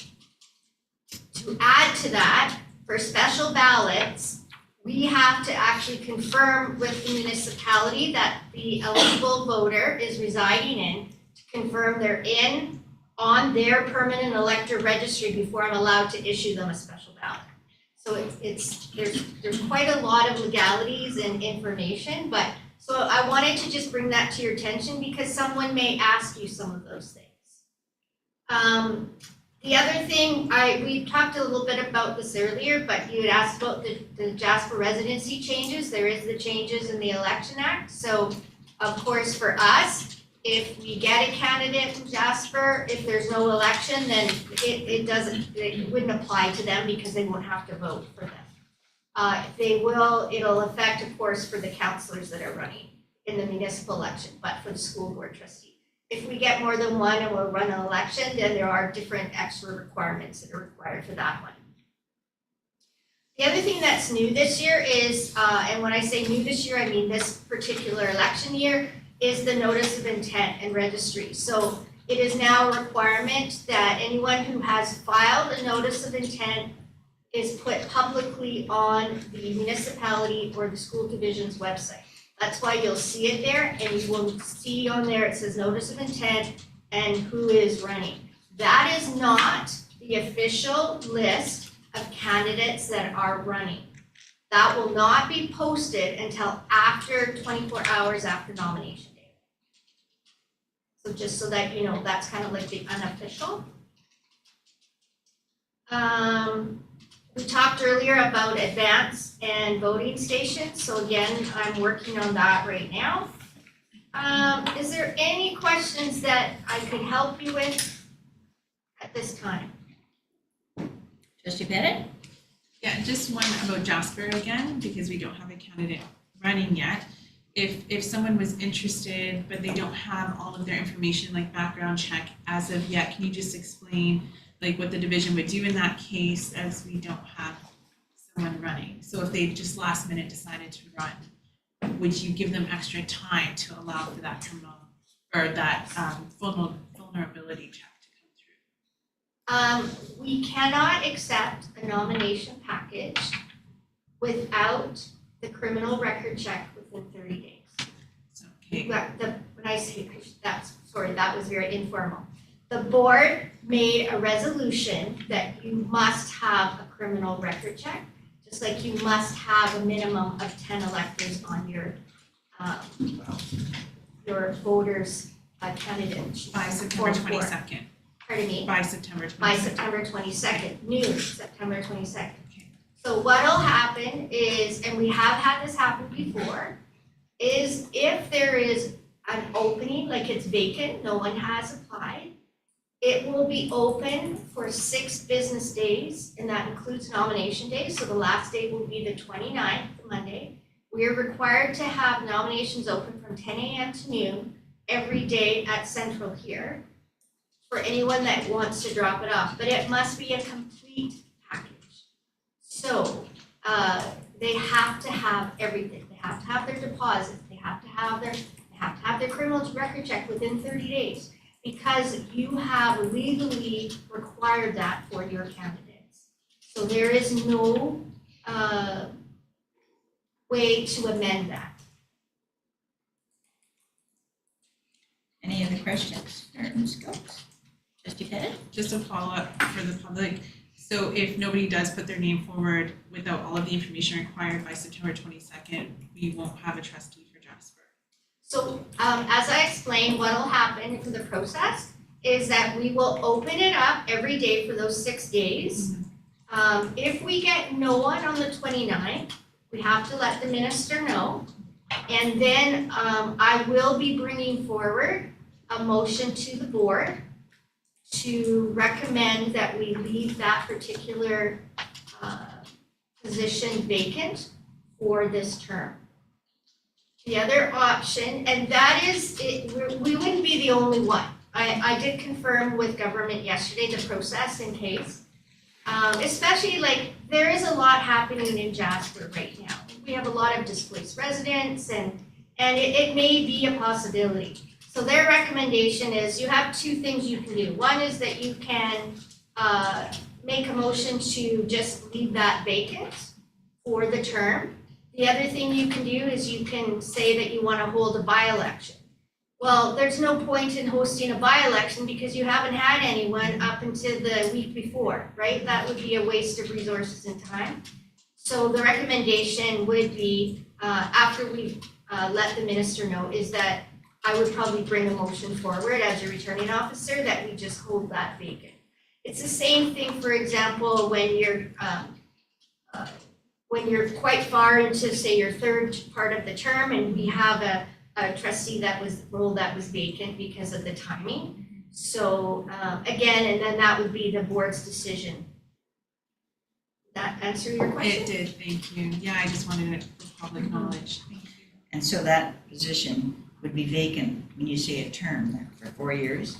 Speaker 5: to add to that, for special ballots, we have to actually confirm with the municipality that the eligible voter is residing in, to confirm they're on their permanent elector registry before I'm allowed to issue them a special ballot. So there's quite a lot of legalities and information, but so I wanted to just bring that to your attention because someone may ask you some of those things. The other thing, we talked a little bit about this earlier, but you had asked about the Jasper residency changes. There is the changes in the Election Act. So of course for us, if we get a candidate from Jasper, if there's no election, then it wouldn't apply to them because they won't have to vote for them. It'll affect, of course, for the councillors that are running in the municipal election, but for the school board trustee. If we get more than one and we'll run an election, then there are different extra requirements that are required for that one. The other thing that's new this year is, and when I say new this year, I mean this particular election year, is the notice of intent and registry. So it is now a requirement that anyone who has filed a notice of intent is put publicly on the municipality or the school division's website. That's why you'll see it there, and you will see on there, it says notice of intent and who is running. That is not the official list of candidates that are running. That will not be posted until after 24 hours after nomination day. So just so that you know, that's kind of like the unofficial. We talked earlier about advance and voting stations, so again, I'm working on that right now. Is there any questions that I could help you with at this time?
Speaker 1: Trustee Bennett?
Speaker 14: Yeah, just one about Jasper again, because we don't have a candidate running yet. If someone was interested, but they don't have all of their information, like background check as of yet, can you just explain like what the division would do in that case, as we don't have someone running? So if they just last minute decided to run, would you give them extra time to allow for that criminal or that vulnerability check to come through?
Speaker 5: We cannot accept a nomination package without the criminal record check within 30 days.
Speaker 14: Okay.
Speaker 5: When I say that was very informal. The board made a resolution that you must have a criminal record check, just like you must have a minimum of 10 electors on your voters candidate.
Speaker 14: By September 22nd.
Speaker 5: Pardon me?
Speaker 14: By September 22nd.
Speaker 5: By September 22nd, noon, September 22nd. So what'll happen is, and we have had this happen before, is if there is an opening, like it's vacant, no one has applied, it will be open for 6 business days, and that includes nomination day, so the last day will be the 29th, Monday. We are required to have nominations open from 10 a.m. to noon every day at Central here for anyone that wants to drop it off, but it must be a complete package. So they have to have everything. They have to have their deposits. They have to have their criminal record check within 30 days. Because you have legally required that for your candidates. So there is no way to amend that.
Speaker 1: Any other questions or scopes? Trustee Bennett?
Speaker 14: Just a follow-up for the public. So if nobody does put their name forward without all of the information required by September 22nd, we won't have a trustee for Jasper.
Speaker 5: So as I explained, what will happen for the process is that we will open it up every day for those 6 days. If we get no one on the 29th, we have to let the minister know. And then I will be bringing forward a motion to the board to recommend that we leave that particular position vacant for this term. The other option, and that is, we wouldn't be the only one. I did confirm with government yesterday the process in case. Especially like, there is a lot happening in Jasper right now. We have a lot of displaced residents and it may be a possibility. So their recommendation is you have 2 things you can do. One is that you can make a motion to just leave that vacant for the term. The other thing you can do is you can say that you want to hold a by-election. Well, there's no point in hosting a by-election because you haven't had anyone up until the week before, right? That would be a waste of resources and time. So the recommendation would be, after we let the minister know, is that I would probably bring a motion forward as a returning officer that we just hold that vacant. It's the same thing, for example, when you're quite far into, say, your 3rd part of the term and we have a trustee role that was vacant because of the timing. So again, and then that would be the board's decision. Did that answer your question?
Speaker 14: It did, thank you. Yeah, I just wanted it for public knowledge. Thank you.
Speaker 1: And so that position would be vacant when you say a term for 4 years.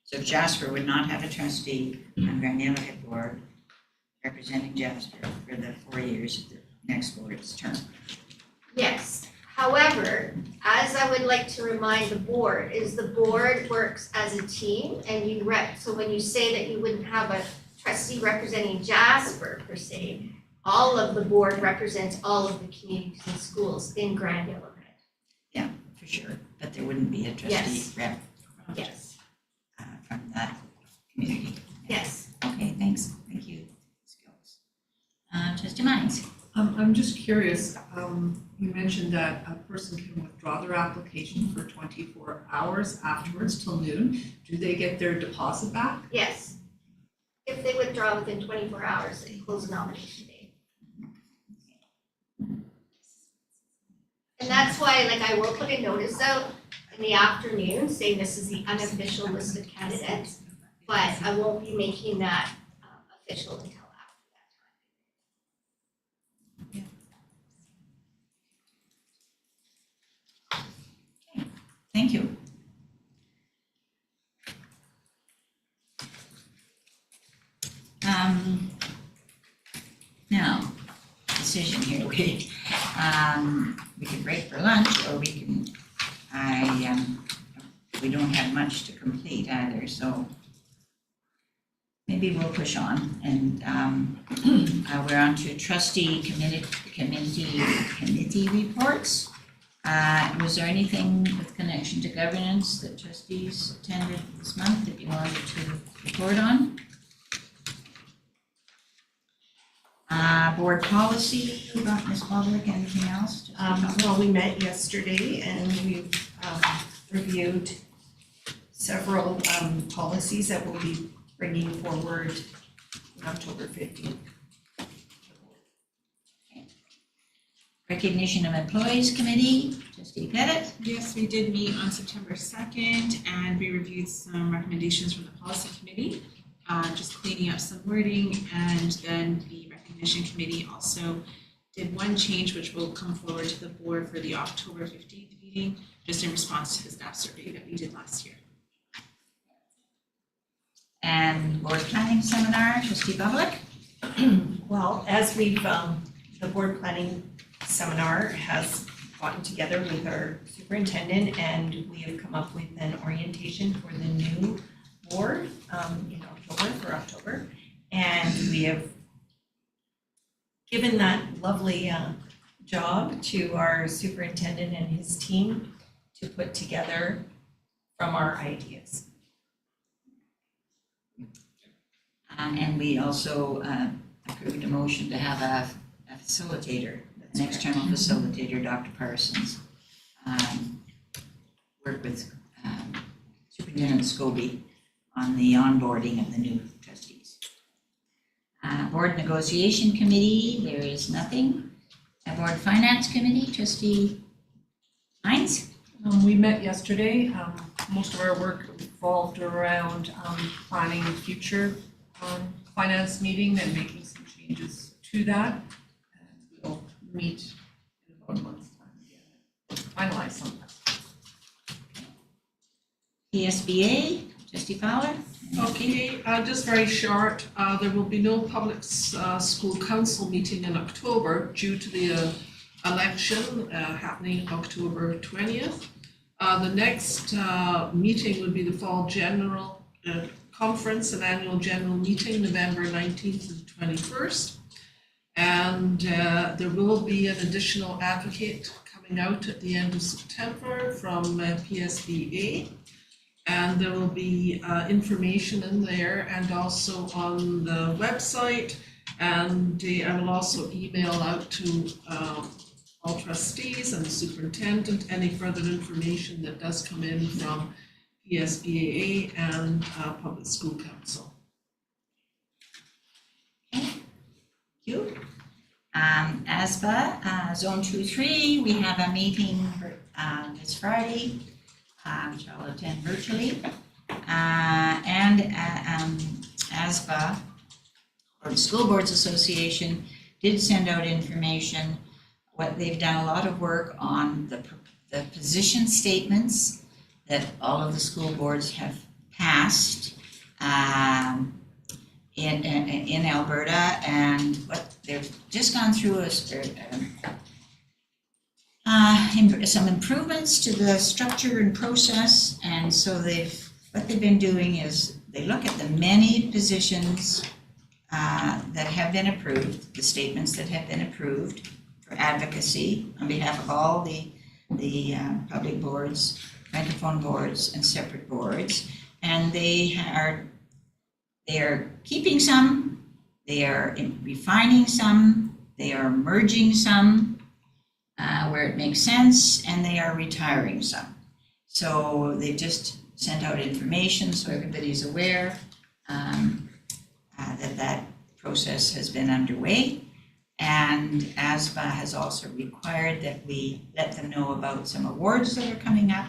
Speaker 1: So Jasper would not have a trustee on Grand Yellowhead Board representing Jasper for the 4 years of the next board's term.
Speaker 5: Yes. However, as I would like to remind the board is the board works as a team and so when you say that you wouldn't have a trustee representing Jasper per se, all of the board represents all of the communities and schools in Grand Yellowhead.
Speaker 1: Yeah, for sure, but there wouldn't be a trustee
Speaker 5: Yes.
Speaker 1: rep
Speaker 5: Yes,
Speaker 1: from that community.
Speaker 5: yes.
Speaker 1: Okay, thanks, thank you. Skills. Trustee Mines.
Speaker 7: I'm just curious, you mentioned that a person can withdraw their application for 24 hours afterwards till noon. Do they get their deposit back?
Speaker 5: Yes. If they withdraw within 24 hours, they close nomination day. And that's why, like, I will put a notice out in the afternoon saying this is the unofficial list of candidates, but I won't be making that official until after that time.
Speaker 1: Thank you. Now, decision here, we can break for lunch or we can, we don't have much to complete either, so maybe we'll push on and we're on to trustee committee reports. Was there anything with connection to governance that trustees attended this month that you wanted to report on? Board policy, Ms. Baldwick, anything else?
Speaker 2: Well, we met yesterday and we've reviewed several policies that we'll be bringing forward on October 15th.
Speaker 1: Recognition of Employees Committee, Trustee Pettit.
Speaker 14: Yes, we did meet on September 2nd and we reviewed some recommendations from the policy committee, just cleaning up some wording, and then the recognition committee also did one change which will come forward to the board for the October 15th meeting, just in response to the staff survey that we did last year.
Speaker 1: And board planning seminar, Trustee Baldwick.
Speaker 2: Well, as we've, the board planning seminar has gotten together with our superintendent and we have come up with an orientation for the new board in October. And we have given that lovely job to our superintendent and his team to put together from our ideas.
Speaker 1: And we also approved a motion to have a facilitator, an external facilitator, Dr. Parsons, work with Superintendent Scobie on the onboarding of the new trustees. Board Negotiation Committee, there is nothing. Board Finance Committee, Trustee Hines.
Speaker 7: We met yesterday. Most of our work revolved around planning the future finance meeting and making some changes to that. And we'll meet in about a month's time again to finalize some of that.
Speaker 1: PSBA, Trustee Fowler.
Speaker 7: Okay, just very short, there will be no public school council meeting in October due to the election happening October 20th. The next meeting would be the fall general conference and annual general meeting, November 19th and 21st. And there will be an additional advocate coming out at the end of September from PSBA. And there will be information in there and also on the website. And I will also email out to all trustees and the superintendent any further information that does come in from PSBAA and Public School Council.
Speaker 1: Thank you. ASBA, Zone 2-3, we have a meeting this Friday, which I'll attend virtually. And ASBA, or the School Boards Association, did send out information. What they've done a lot of work on the position statements that all of the school boards have passed in Alberta, and what they've just gone through Some improvements to the structure and process, and so what they've been doing is they look at the many positions that have been approved, the statements that have been approved for advocacy on behalf of all the public boards, francophone boards, and separate boards, and they are keeping some, they are refining some, they are merging some where it makes sense, and they are retiring some. So they've just sent out information so everybody's aware that process has been underway. And ASBA has also required that we let them know about some awards that are coming up.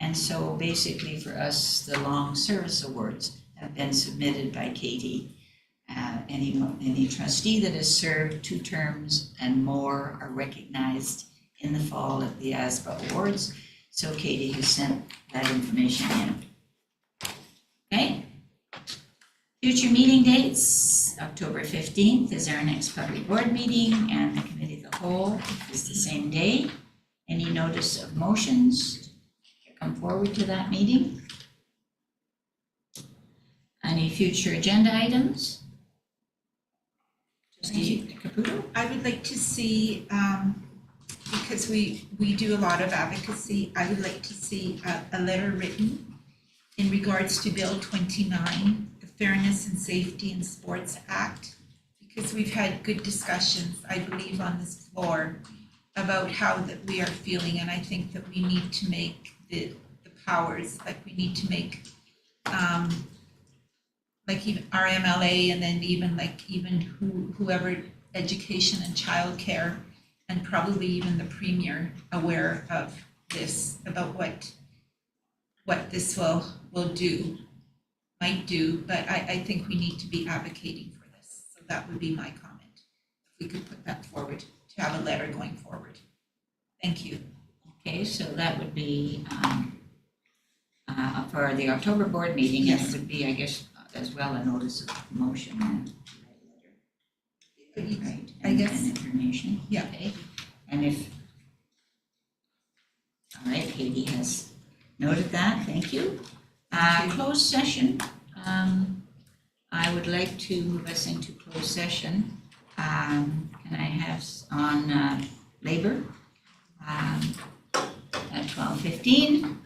Speaker 1: And so basically for us, the long service awards have been submitted by Katie. Any trustee that has served 2 terms and more are recognized in the fall at the ASBA Awards. So Katie has sent that information in. Okay? Future meeting dates, October 15th is our next public board meeting, and the committee of the whole is the same day. Any notice of motions to come forward to that meeting? Any future agenda items? Trustee Caputo?
Speaker 6: I would like to see, because we do a lot of advocacy, I would like to see a letter written in regards to Bill 29, the Fairness and Safety in Sports Act, because we've had good discussions, I believe, on this floor about how that we are feeling, and I think that we need to make the powers, like we need to make like even our MLA, and then even whoever education and childcare, and probably even the premier aware of this, about what this will do, might do, but I think we need to be advocating for this. So that would be my comment. If we could put that forward, to have a letter going forward. Thank you.
Speaker 1: Okay, so that would be for the October board meeting, and it would be, I guess, as well a notice of motion and right,
Speaker 6: I guess.
Speaker 1: and information.
Speaker 6: Yeah.
Speaker 1: Okay. And if, all right, Katie has noted that, thank you. Closed session, I would like to move us into closed session. Can I have on labor at 12:15,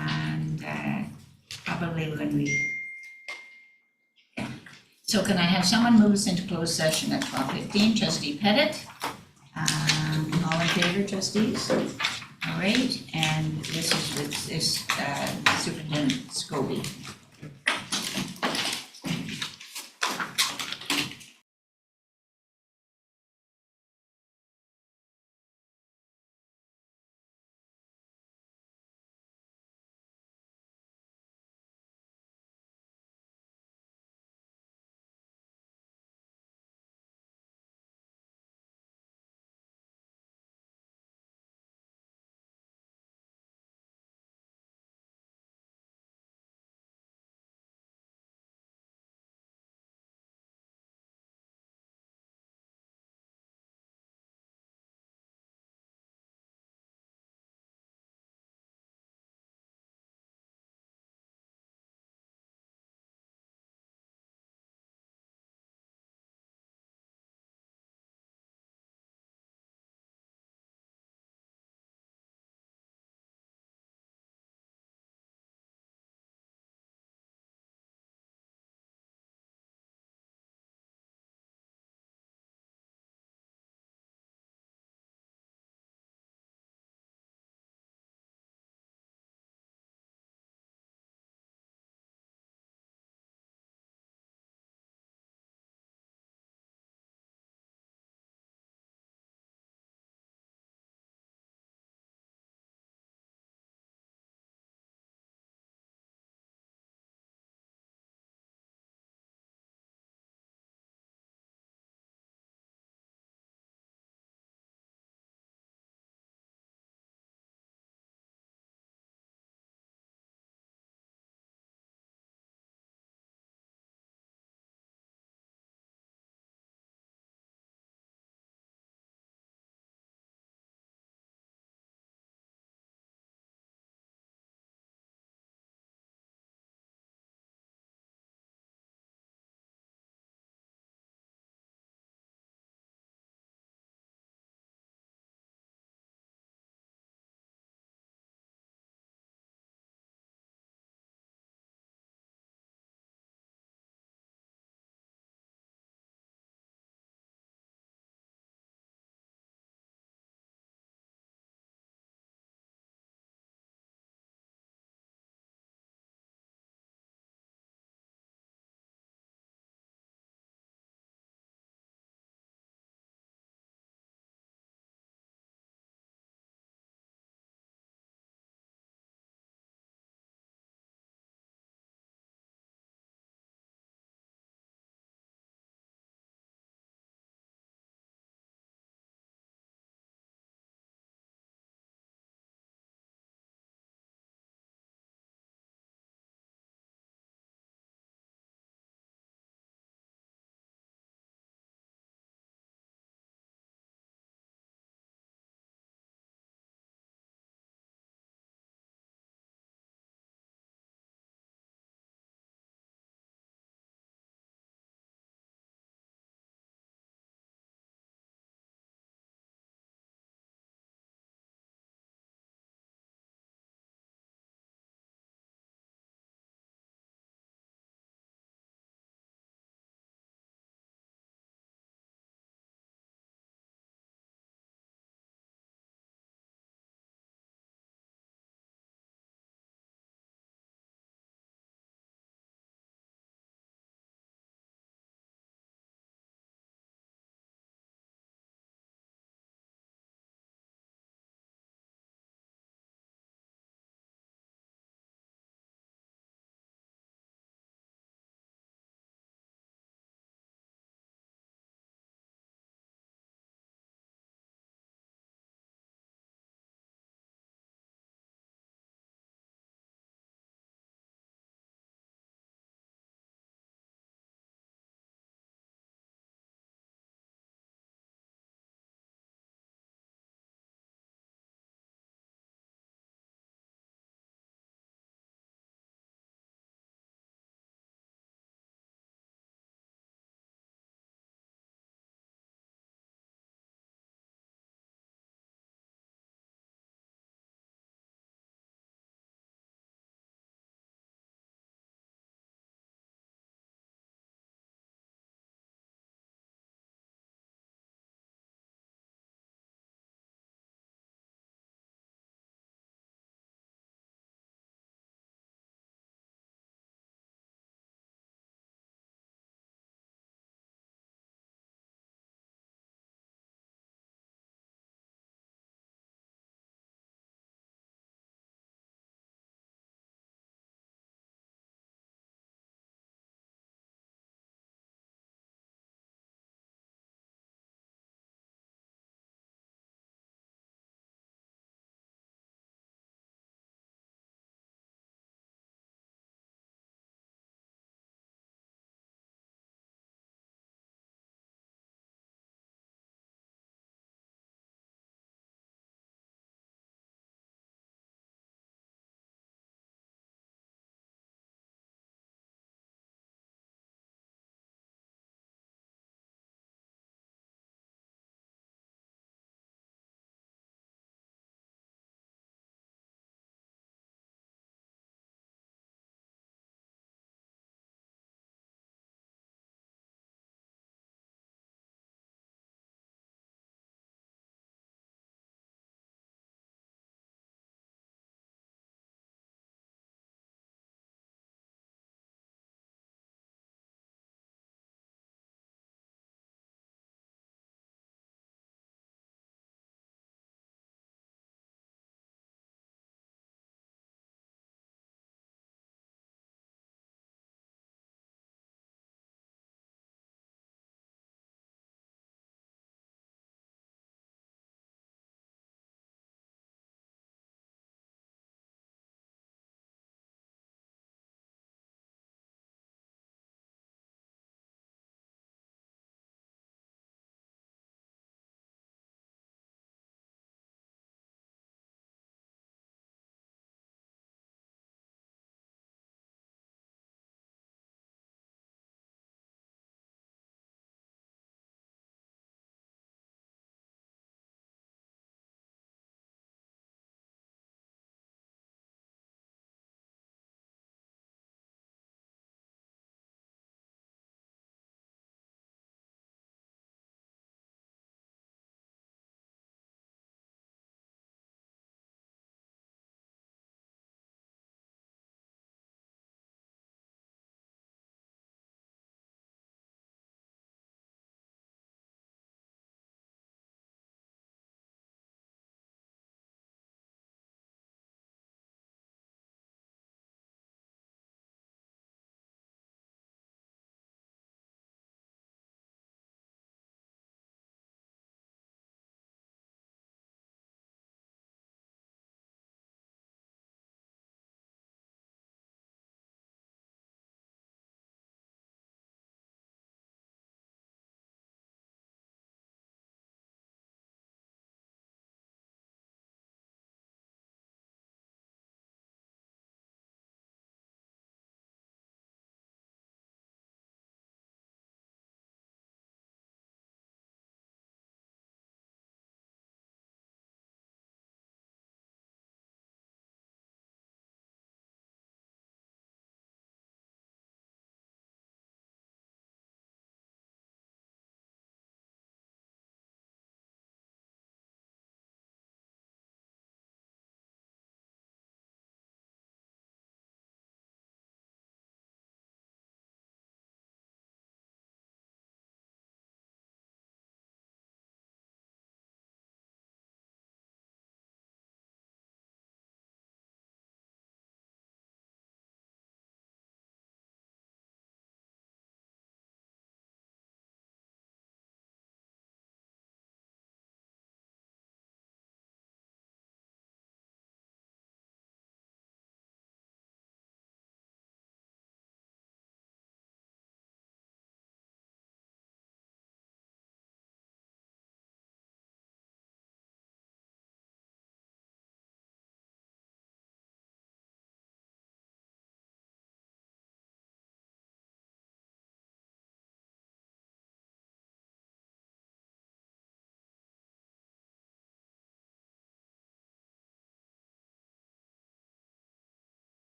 Speaker 1: and probably when we, yeah. So can I have someone move us into closed session at 12:15? Trustee Pettit? All in favor, trustees? All right, and this is with Superintendent Scobie.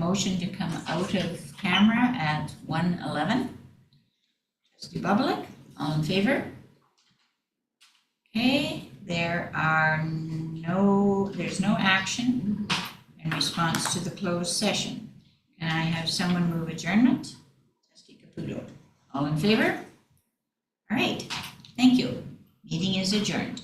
Speaker 1: motion to come out of camera at 1:11. Trustee Bublick, all in favor? Okay, there's no action in response to the closed session. Can I have someone move adjournment? Trustee Caputo, all in favor? All right, thank you. Meeting is adjourned.